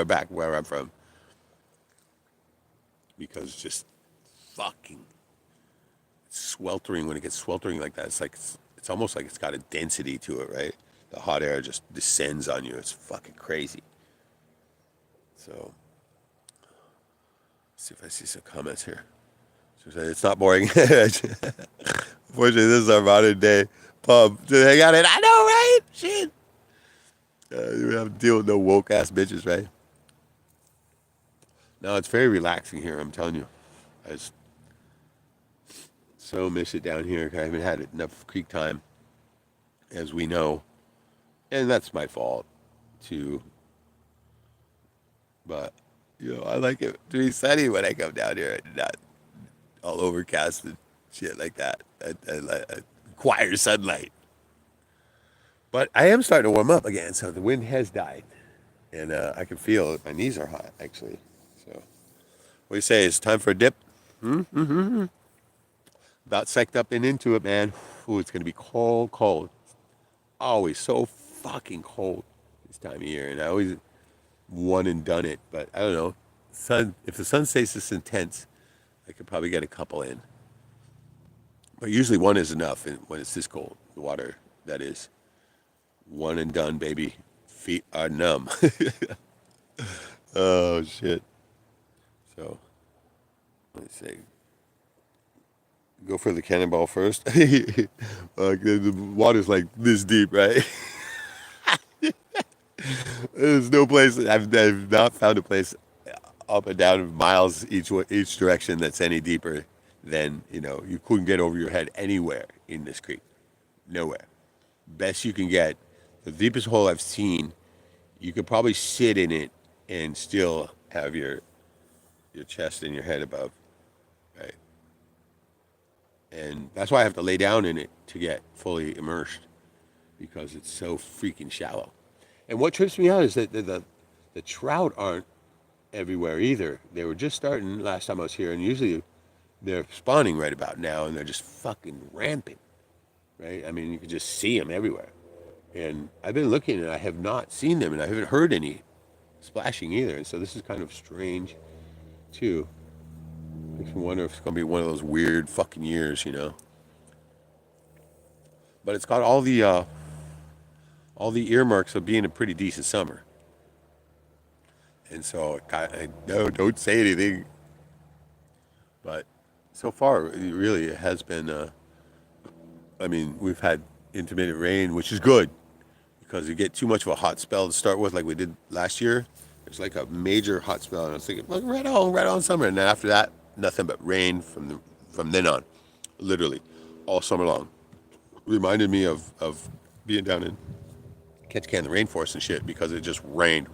back where I'm from, because it's just fucking sweltering. When it gets sweltering like that, it's almost like it's got a density to it, right? The hot air just descends on you. It's fucking crazy. So, let's see if I see some comments here. So it's not boring. Unfortunately, this is our modern day pub to hang out in. I know, right? Shit. You have to deal with no woke ass bitches, right? No, it's very relaxing here. I'm telling you, I just so miss it down here. I haven't had enough creek time, as we know, and that's my fault too. But I like it to be sunny when I come down here, and not all overcast and shit like that. I require sunlight. But I am starting to warm up again, so the wind has died, and I can feel it. My knees are hot, actually. So, what do you say? It's time for a dip? About psyched up and into it, man. Ooh, it's gonna be cold, cold. Always so fucking cold this time of year, and I always one and done it. But I don't know. If the sun stays this intense, I could probably get a couple in. But usually one is enough when it's this cold. The water, that is. One and done, baby. Feet are numb. Oh, shit. So, let's see. Go for the cannonball first. The water's like this deep, right? There's no place. I've not found a place up and down miles each direction that's any deeper than you couldn't get over your head anywhere in this creek. Nowhere. Best you can get. The deepest hole I've seen, you could probably sit in it and still have your chest and your head above, right? And that's why I have to lay down in it to get fully immersed, because it's so freaking shallow. And what trips me out is that the trout aren't everywhere either. They were just starting last time I was here, and usually they're spawning right about now, and they're just fucking rampant, right? I mean, you can just see them everywhere. And I've been looking, and I have not seen them, and I haven't heard any splashing either. And so this is kind of strange, too. Makes me wonder if it's going to be one of those weird fucking years, But it's got all the earmarks of being a pretty decent summer. And so no, don't say anything. But so far, it has been. I mean, we've had intermittent rain, which is good, because you get too much of a hot spell to start with, like we did last year. There's like a major hot spell, and I was thinking, like, right on summer. And then after that, nothing but rain from then on, literally, all summer long. Reminded me of being down in Ketchikan, the rainforest and shit, because it just rained.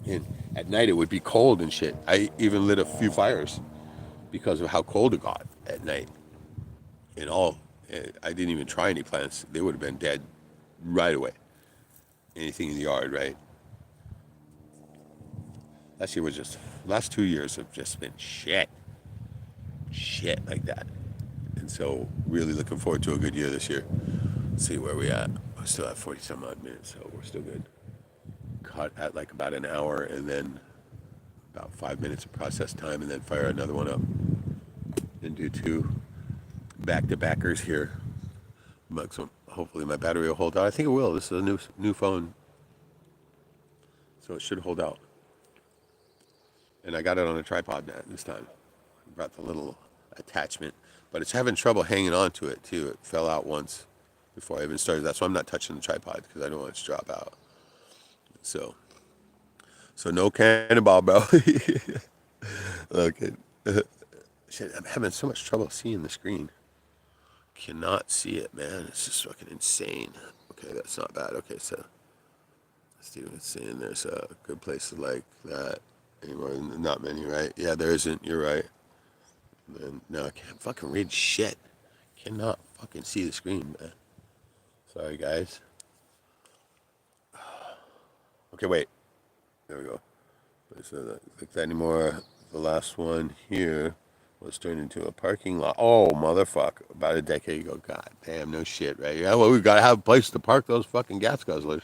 And at night it would be cold and shit. I even lit a few fires because of how cold it got at night. And I didn't even try any plants. They would have been dead right away. Anything in the yard, right? Last 2 years have just been shit like that. And so really looking forward to a good year this year. Let's see where we at. I still have 40 some odd minutes, so we're still good. Cut at like about an hour, and then about 5 minutes of process time, and then fire another one up. And do 2 back-to-backers here. So hopefully my battery will hold out. I think it will. This is a new phone, so it should hold out. And I got it on a tripod this time. I brought the little attachment, but it's having trouble hanging on to it too. It fell out once before I even started. That's why I'm not touching the tripod, because I don't want it to drop out. So no cannonball, bro. Okay. Shit, I'm having so much trouble seeing the screen. Cannot see it, man. It's just fucking insane. Okay, that's not bad. Okay, so Steven was saying there's a good place to like that anymore. Not many, right? Yeah, there isn't. You're right. And no, I can't fucking read shit. Cannot fucking see the screen, man. Sorry, guys. Okay, wait. There we go. So not like that anymore. The last one here was turned into a parking lot. Oh, motherfucker. About a decade ago. God damn, no shit, right? Yeah, well, we gotta have a place to park those fucking gas guzzlers.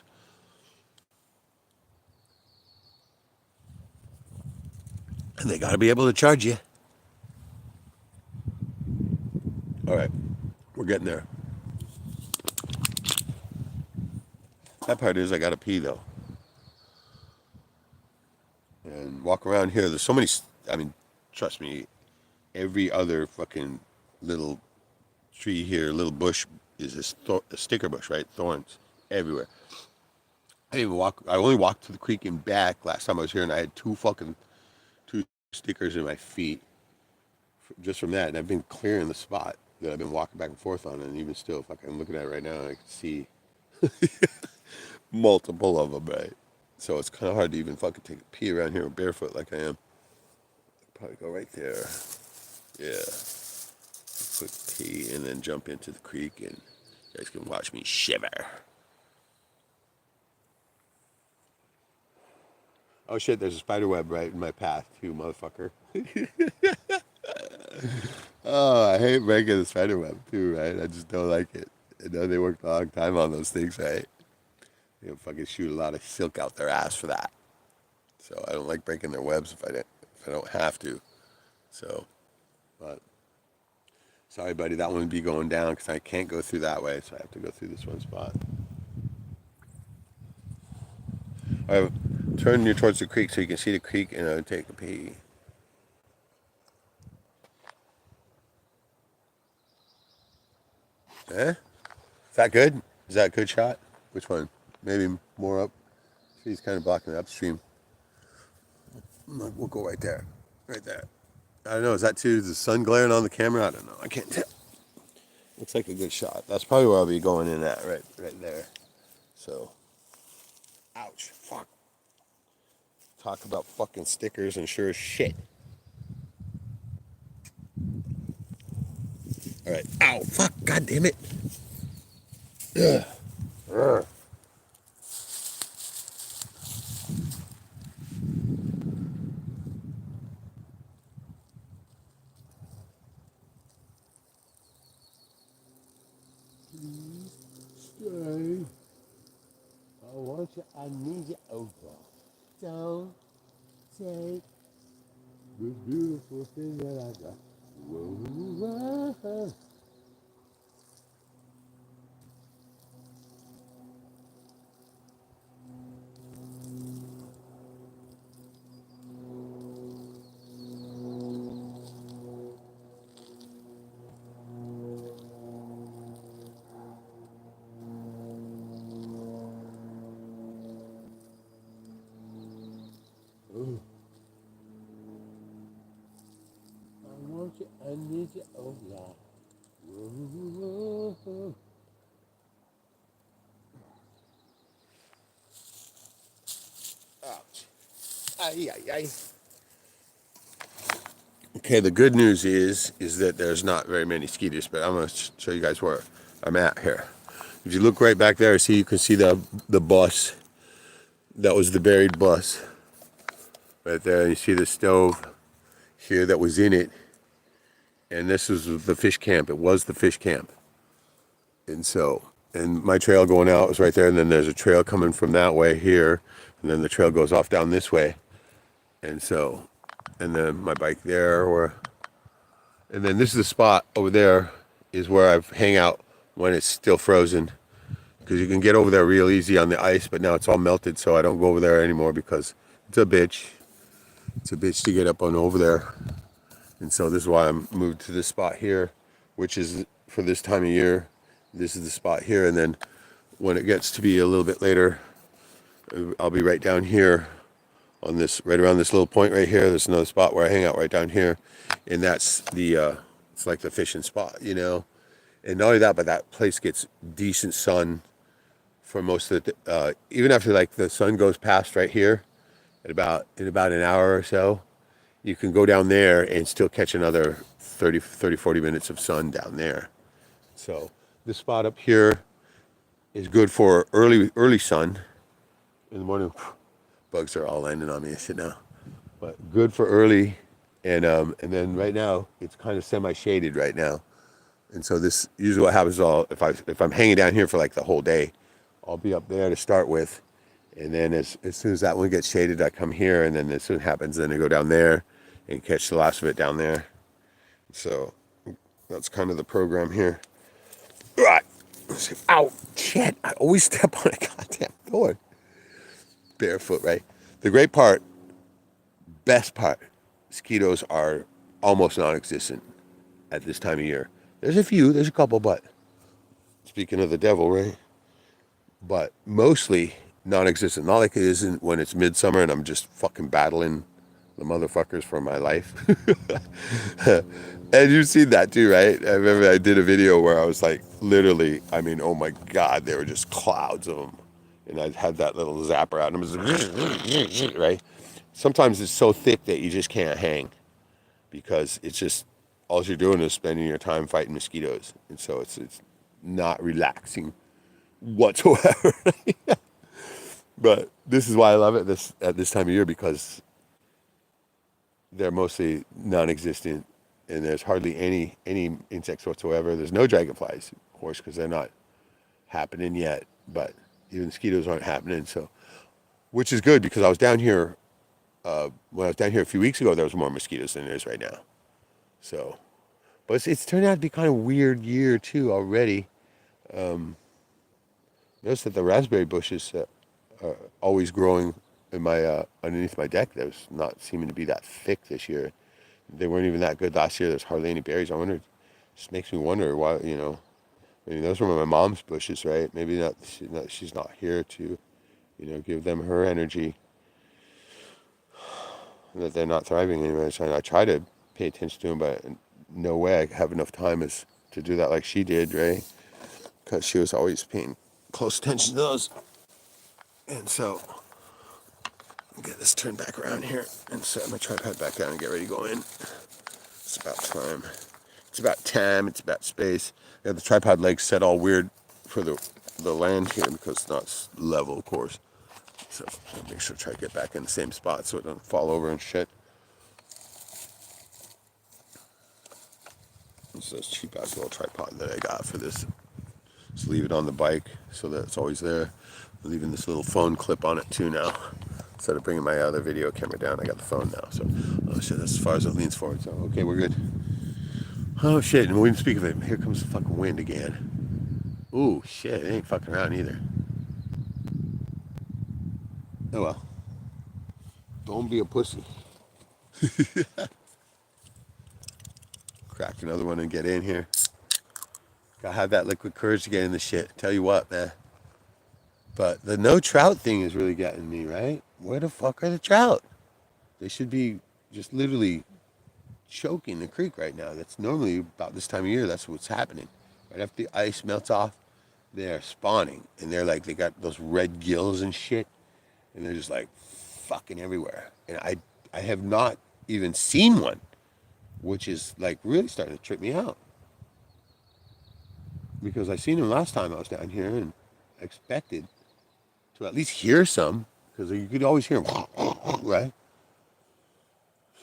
And they gotta be able to charge you. All right, we're getting there. That part is I gotta pee, though. And walk around here. There's so many, I mean, trust me, every other fucking little tree here, little bush is a sticker bush, right? Thorns everywhere. I didn't even walk. I only walked to the creek and back last time I was here, and I had two stickers in my feet just from that. And I've been clearing the spot that I've been walking back and forth on, and even still, if I'm looking at it right now, I can see multiple of them, right? So it's kind of hard to even fucking take a pee around here barefoot like I am. Probably go right there. Yeah. Quick pee and then jump into the creek, and you guys can watch me shiver. Oh shit, there's a spider web right in my path too, motherfucker. Oh, I hate breaking the spider web too, right? I just don't like it. I know they worked a long time on those things, right? They fucking shoot a lot of silk out their ass for that. So I don't like breaking their webs if I don't have to. So, but sorry, buddy, that one would be going down because I can't go through that way, so I have to go through this one spot. All right, turn you towards the creek so you can see the creek and take a pee. Eh? Is that good? Is that a good shot? Which one? Maybe more up. See, he's kind of blocking the upstream. We'll go right there. Right there. I don't know. Is that too? Is the sun glaring on the camera? I don't know. I can't tell. Looks like a good shot. That's probably where I'll be going in at. Right there. So. Ouch. Fuck. Talk about fucking stickers and sure as shit. All right. Ow. Fuck. God damn it. Ugh. Ugh. Stay. I want you. I need you over. Don't take this beautiful thing that I got. Whoa, whoa. Ooh. I want you. I need you. Oh, yeah. Whoa, whoa. Ouch. Ay, ay, ay. Okay, the good news is that there's not very many skeeters, but I'm going to show you guys where I'm at here. If you look right back there, see you can see the bus. That was the buried bus. Right there, you see the stove here that was in it. And this is the fish camp. It was the fish camp. And so, and my trail going out is right there, and then there's a trail coming from that way here, and then the trail goes off down this way. And so, and then my bike there, and then this is the spot over there is where I hang out when it's still frozen, because you can get over there real easy on the ice, but now it's all melted, so I don't go over there anymore because it's a bitch. It's a bitch to get up on over there. And so this is why I'm moved to this spot here, which is for this time of year. This is the spot here, and then when it gets to be a little bit later, I'll be right down here on this, right around this little point right here. There's another spot where I hang out right down here, and that's the it's like the fishing spot, you know. And not only that, but that place gets decent sun for most of the, even after like the sun goes past right here, in about an hour or so, you can go down there and still catch another 40 minutes of sun down there. So this spot up here is good for early sun in the morning. Bugs are all landing on me and shit now, but good for early, and then right now it's kind of semi-shaded right now, and so this usually what happens is if I'm hanging down here for like the whole day, I'll be up there to start with, and then as soon as that one gets shaded, I come here, and then as soon as it happens, then I go down there and catch the last of it down there. So that's kind of the program here. Right. Ow, shit! I always step on a goddamn thorn. Barefoot, right? The great part, best part, mosquitoes are almost non-existent at this time of year. There's a couple, but speaking of the devil, right? But mostly non-existent. Not like it isn't when it's midsummer and I'm just fucking battling the motherfuckers for my life. And you've seen that too, right? I remember I did a video where I was like, literally, I mean, oh my God, there were just clouds of them. And I had that little zapper out and it was like, right? Sometimes it's so thick that you just can't hang because it's just, all you're doing is spending your time fighting mosquitoes. And so it's not relaxing whatsoever. But this is why I love it at this time of year, because they're mostly non-existent and there's hardly any insects whatsoever. There's no dragonflies, of course, because they're not happening yet, but even mosquitoes aren't happening. So, which is good, because I was down here, when I was down here a few weeks ago, there was more mosquitoes than there is right now. So, but it's turned out to be kind of a weird year too already. Notice that the raspberry bushes are always growing in my underneath my deck. There's not seeming to be that thick this year. They weren't even that good last year. There's hardly any berries. I wonder, it just makes me wonder why, I mean, those were my mom's bushes, right? Maybe she's not here to, give them her energy. That they're not thriving anyway. So I try to pay attention to them, but no way I have enough time to do that like she did, right? Because she was always paying close attention to those. And so, get this turned back around here and set my tripod back down and get ready to go in. It's about time. It's about space. I got the tripod legs set all weird for the land here because it's not level, of course. So I'll make sure to try to get back in the same spot so it doesn't fall over and shit. This is this cheap ass little tripod that I got for this. Just leave it on the bike so that it's always there. I'm leaving this little phone clip on it too now. Instead of bringing my other video camera down, I got the phone now. So, oh shit, that's as far as it leans forward. So, okay, we're good. Oh shit, and we didn't speak of it. Here comes the fucking wind again. Ooh, shit, it ain't fucking around either. Oh well. Don't be a pussy. Crack another one and get in here. Gotta have that liquid courage to get in the shit. Tell you what, man. But the no trout thing is really getting me, right? Where the fuck are the trout? They should be just literally choking the creek right now. That's normally about this time of year. That's what's happening. Right after the ice melts off, they're spawning. And they're like, they got those red gills and shit. And they're just like fucking everywhere. And I have not even seen one, which is like really starting to trip me out. Because I seen them last time I was down here and expected to at least hear some, because you could always hear them, right?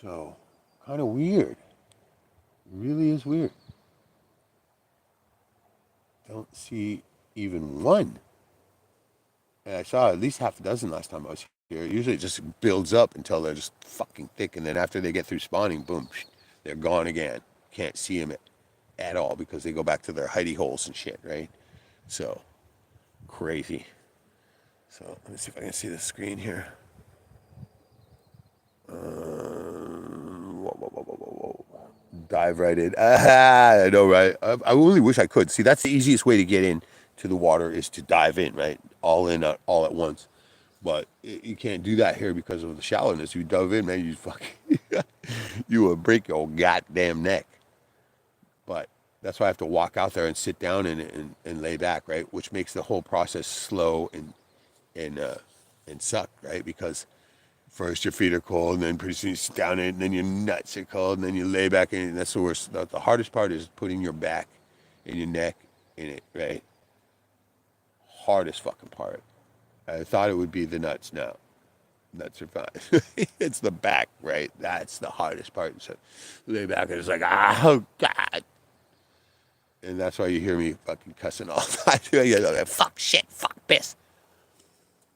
So, kind of weird. Really is weird. Don't see even one. And I saw at least half a dozen last time I was here. Usually it just builds up until they're just fucking thick, and then after they get through spawning, boom, they're gone again. Can't see them at all because they go back to their hidey holes and shit, right? So, crazy. So, let me see if I can see the screen here. Whoa. Dive right in. I know, right? I only wish I could. See, that's the easiest way to get in to the water, is to dive in, right? All in, all at once. But you can't do that here because of the shallowness. You dove in, man, you fucking, you would break your goddamn neck. But That's why I have to walk out there and sit down and lay back, right? Which makes the whole process slow and suck, right? Because first your feet are cold, and then pretty soon you sit down in it, and then your nuts are cold, and then you lay back in it. And that's the worst. The hardest part is putting your back and your neck in it, right? Hardest fucking part. I thought it would be the nuts. No, nuts are fine. It's the back, right? That's the hardest part. So lay back and it's like, oh god. And that's why you hear me fucking cussing all the time. You're like, fuck shit, fuck piss.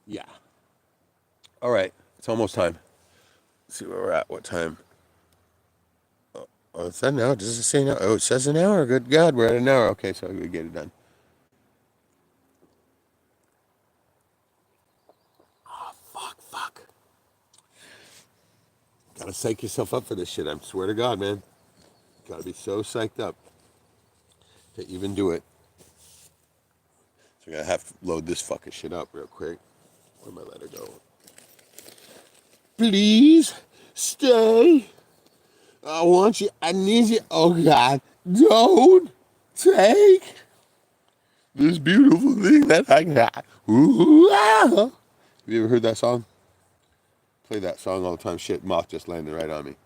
Yeah. All right. It's almost time. Let's see where we're at. What time? Oh, it's an hour. Does it say an hour? Oh, it says an hour. Good God, we're at an hour. Okay, so we get it done. Oh, fuck. Gotta psych yourself up for this shit. I swear to God, man. Gotta be so psyched up to even do it. So I gotta have to load this fucking shit up real quick. Where am I let her go? Please stay. I want you. I need you. Oh God, don't take this beautiful thing that I got. Ooh, ah. Have you ever heard that song? Play that song all the time. Shit, moth just landed right on me.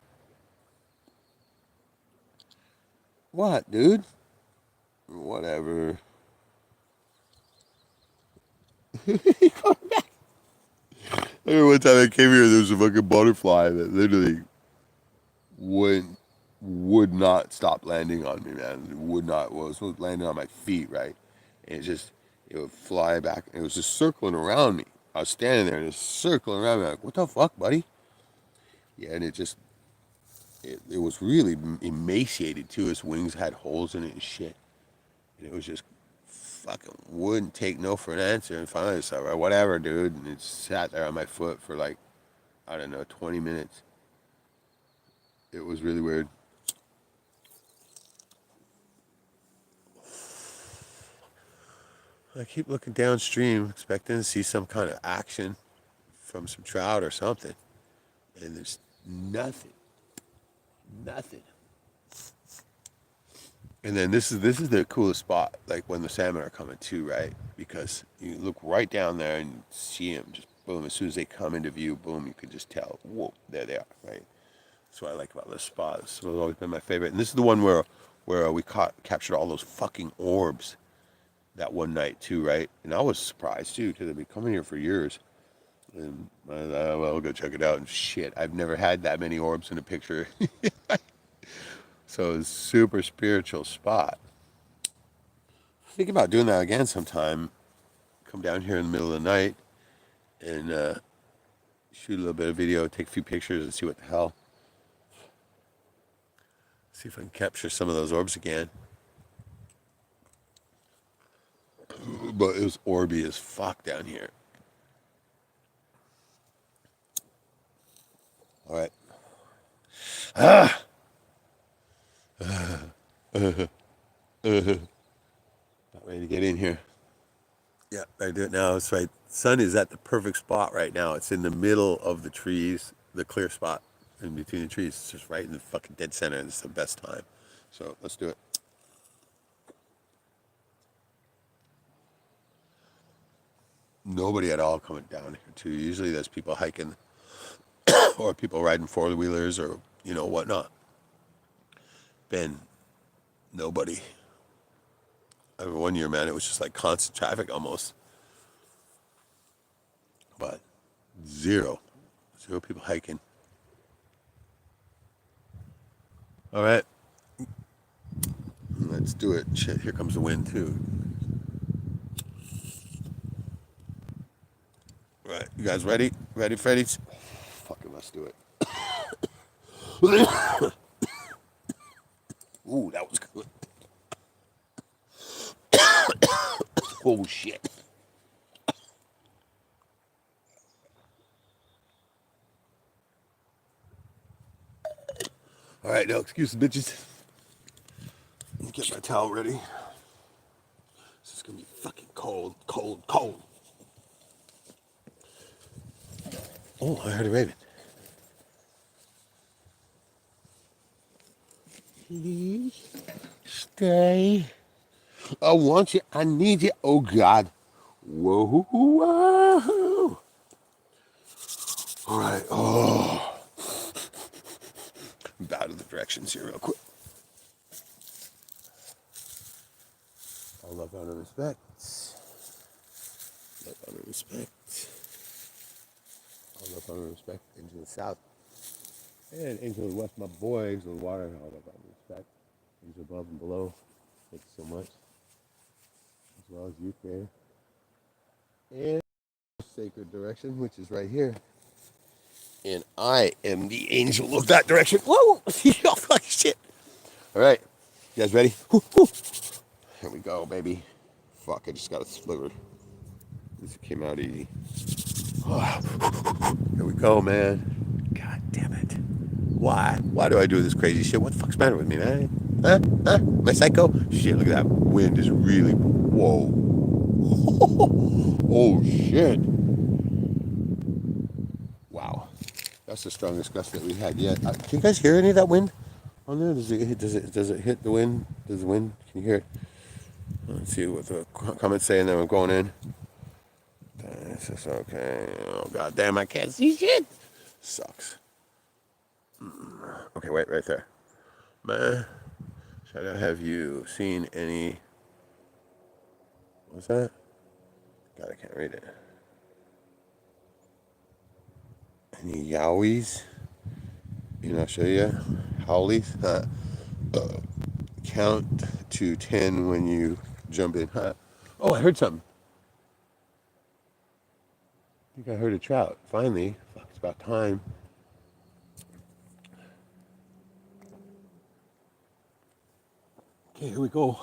What, dude? Whatever. I remember one time I came here, there was a fucking butterfly that literally would not stop landing on me, man. It would not. Well, it was landing on my feet, right? And it would fly back. It was just circling around me. I was standing there and it's circling around me. I'm like, what the fuck, buddy? Yeah, and it was really emaciated too. Its wings had holes in it and shit. And it was just fucking wouldn't take no for an answer. And finally, it's like, whatever, dude. And it sat there on my foot for like, I don't know, 20 minutes. It was really weird. I keep looking downstream, expecting to see some kind of action from some trout or something. And there's nothing. Nothing. And then this is the coolest spot, like when the salmon are coming too, right? Because you look right down there and see them, just boom. As soon as they come into view, boom, you can just tell, whoa, there they are, right? That's what I like about this spot. This has always been my favorite. And this is the one where we captured all those fucking orbs that one night too, right? And I was surprised too, because I've been coming here for years. And well, I'll go check it out. And shit, I've never had that many orbs in a picture. So it's a super spiritual spot. Think about doing that again sometime. Come down here in the middle of the night and shoot a little bit of video, take a few pictures, and see what the hell. See if I can capture some of those orbs again. But it was orby as fuck down here. All right. Not ready to get in here. Yeah, I do it now. It's right. Sun is at the perfect spot right now. It's in the middle of the trees, the clear spot in between the trees. It's just right in the fucking dead center. And it's the best time. So let's do it. Nobody at all coming down here too. Usually there's people hiking or people riding four-wheelers or, whatnot. Ben, nobody. I mean, one year, man, it was just like constant traffic almost. But zero people hiking. All right. Let's do it. Shit, here comes the wind too. All right, you guys ready? Ready, Freddy's? Fucking let's do it. Ooh, that was good. Oh, shit. All right, now, excuse the bitches. Let me get my towel ready. This is going to be fucking cold, cold, cold. Oh, I heard a raven. stay. I want you. I need you. Oh God. Whoa. Whoa. All right. Oh. I'm out of the directions here real quick. All love, honor, respect. Love, honor, respect. All love, honor, respect. Into the south. And into the west, my boys with water. All love, honor, respect. Things above and below. Thank you so much. As well as you, Creator. And sacred direction, which is right here. And I am the angel of that direction. Whoa! Oh, fuck shit. All right. You guys ready? Woo, woo. Here we go, baby. Fuck, I just got a sliver. This came out easy. Here we go, man. God damn it. Why? Why do I do this crazy shit? What the fuck's the matter with me, man? Huh? Huh? Am I psycho? Shit, look at that. Wind is really... Whoa. Oh, shit. Wow. That's the strongest gust that we had yet. Can you guys hear any of that wind on there? Does it hit the wind? Does the wind? Can you hear it? Let's see what the comments say, and then we're going in. This is okay. Oh god damn! I can't see shit. Sucks. Okay, wait, right there, man. Should I have you seen any? What's that? God, I can't read it. Any yowies in Australia? Howlies? Count to 10 when you jump in. Oh, I heard something. I think I heard a trout. Finally. Fuck, it's about time. Okay, here we go.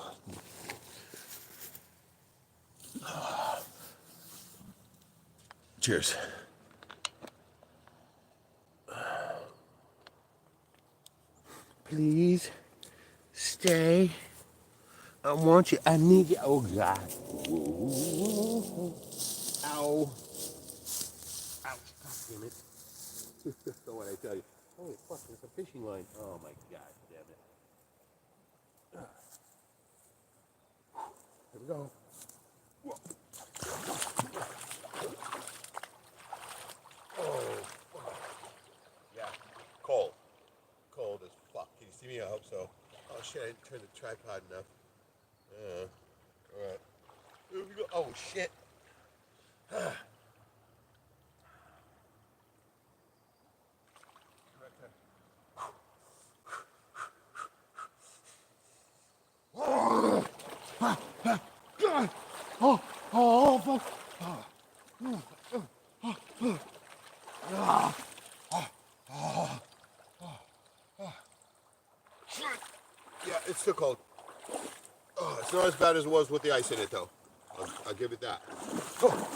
Cheers. Please stay. I want you. I need you. Oh God. Ow. Ow. God damn it. So what I tell you. Holy fuck, there's a fishing line. Oh my god damn it. Here we go. Whoa. Oh fuck. Yeah. Cold. Cold as fuck. Can you see me? I hope so. Oh shit, I didn't turn the tripod enough. Alright. Here we go. Oh shit. Oh, fuck. Yeah, it's still cold. Oh, it's not as bad as it was with the ice in it, though. I'll give it that. Oh,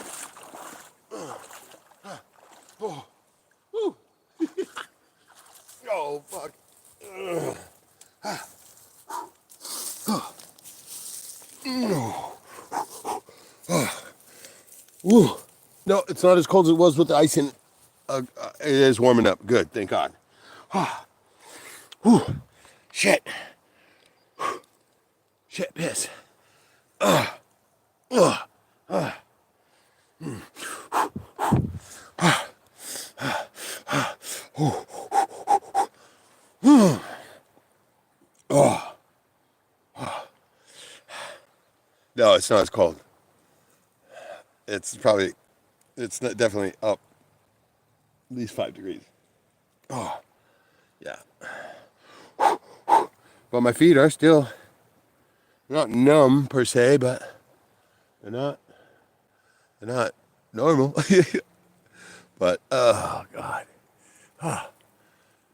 oh, oh fuck. No, it's not as cold as it was with the ice in it. It is warming up. Good, thank God. Shit. Shit, piss. No, it's not as cold. It's probably, it's not, definitely up at least 5 degrees. Oh, yeah. But my feet are still not numb per se, but they're not normal. But oh god,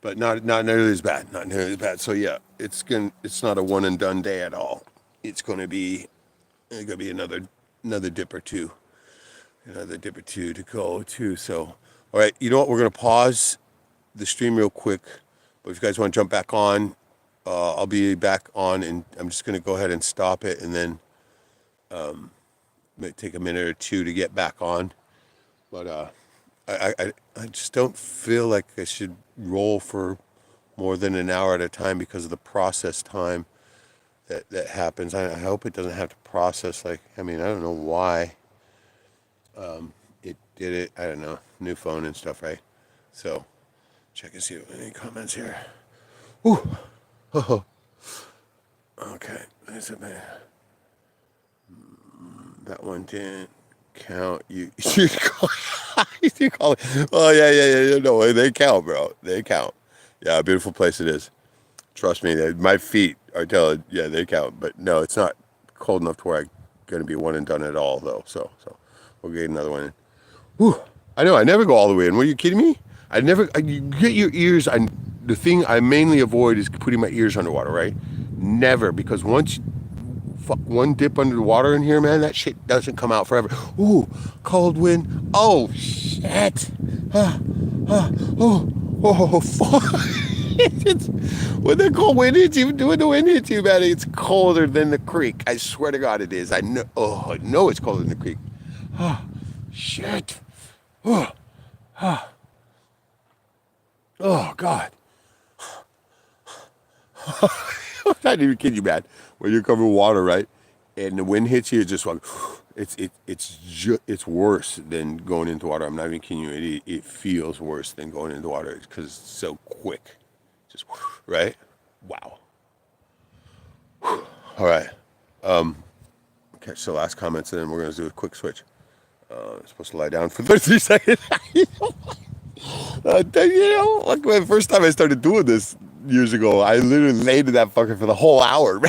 but not nearly as bad. Not nearly as bad. So yeah, it's not a one and done day at all. It's gonna be another dip or two. Another dip or two to go too. So all right, you know what? We're gonna pause the stream real quick. But if you guys want to jump back on, I'll be back on, and I'm just gonna go ahead and stop it, and then might take a minute or two to get back on. But I just don't feel like I should roll for more than an hour at a time because of the process time that happens. I hope it doesn't have to process. Like, I mean, I don't know why it did it. I don't know. New phone and stuff, right? So check and see any comments here. Ooh. Oh. Okay. That one didn't count. You you call it. Oh yeah. No, they count, bro. They count. Yeah, a beautiful place it is. Trust me, my feet are telling. Yeah, they count. But no, it's not cold enough to where I'm gonna be one and done at all, though. So we'll get another one in. Whew. I know. I never go all the way in. Were you kidding me? I never. You get your ears. The thing I mainly avoid is putting my ears underwater. Right? Never, because once fuck one dip under the water in here, man, that shit doesn't come out forever. Ooh, cold wind. Oh shit. Fuck. It's, when the cold wind hits you, when the wind hits you, man, it's colder than the creek. I swear to God, it is. I know. Oh, I know it's colder than the creek. Oh, shit. Oh, God. I'm not even kidding you, man. When you're covered with water, right, and the wind hits you, it's just like it's worse than going into water. I'm not even kidding you. It feels worse than going into water because it's so quick. Just right. Wow. All right. Okay. So last comments, and then we're gonna do a quick switch. I'm supposed to lie down for 33 seconds. Like the first time I started doing this years ago, I literally laid in that fucker for the whole hour.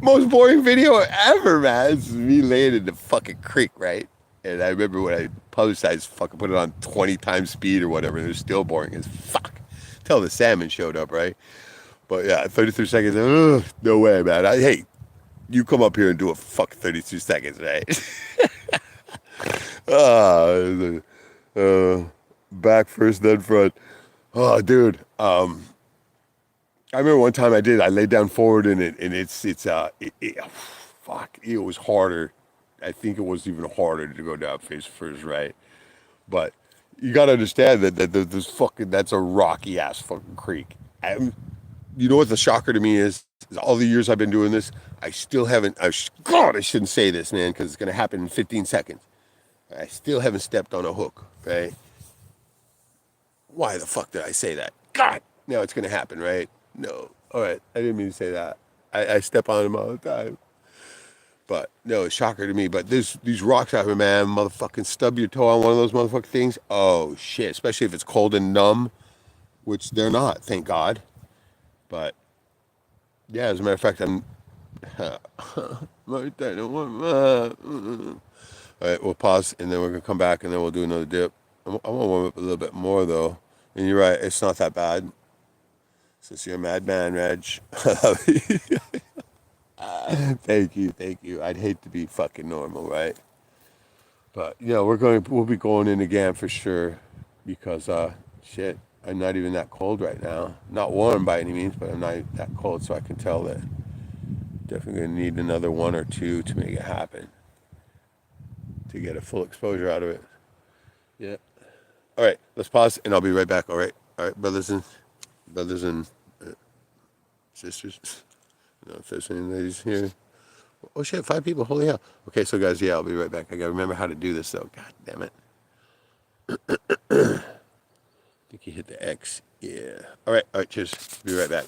Most boring video ever, man. It's me laying in the fucking creek, right? And I remember when I published that, I just fucking put it on 20 times speed or whatever, and it was still boring as fuck. Till the salmon showed up, right? But yeah, 33 seconds, no way, man. Hey, you come up here and do a fuck 32 seconds, right? Back first, then front. Oh, dude. I remember one time I laid down forward in it, and fuck, it was harder. I think it was even harder to go down face first, right? But you gotta understand that that's a rocky ass fucking creek. You know what the shocker to me is all the years I've been doing this, I still haven't. God, I shouldn't say this, man, because it's gonna happen in 15 seconds. I still haven't stepped on a hook, right? Why the fuck did I say that? God, now it's gonna happen, right? No, all right, I didn't mean to say that. I step on them all the time. But no, it's shocker to me. But these rocks out here, man, motherfucking stub your toe on one of those motherfucking things. Oh shit! Especially if it's cold and numb, which they're not, thank God. But yeah, as a matter of fact, I'm. All right, we'll pause and then we're gonna come back and then we'll do another dip. I want to warm up a little bit more though. And you're right, it's not that bad. Since you're a madman, Reg. Thank you. I'd hate to be fucking normal, right? But yeah, we'll be going in again for sure because shit, I'm not even that cold right now. Not warm by any means, but I'm not that cold, so I can tell that definitely gonna need another one or two to make it happen. To get a full exposure out of it. Yeah. All right, let's pause and I'll be right back. All right, brothers and sisters. No, if there's any ladies here. Oh shit, 5 people. Holy hell. Okay, so guys, yeah, I'll be right back. I gotta remember how to do this though. God damn it. I think you hit the X. Yeah. All right, cheers. Be right back.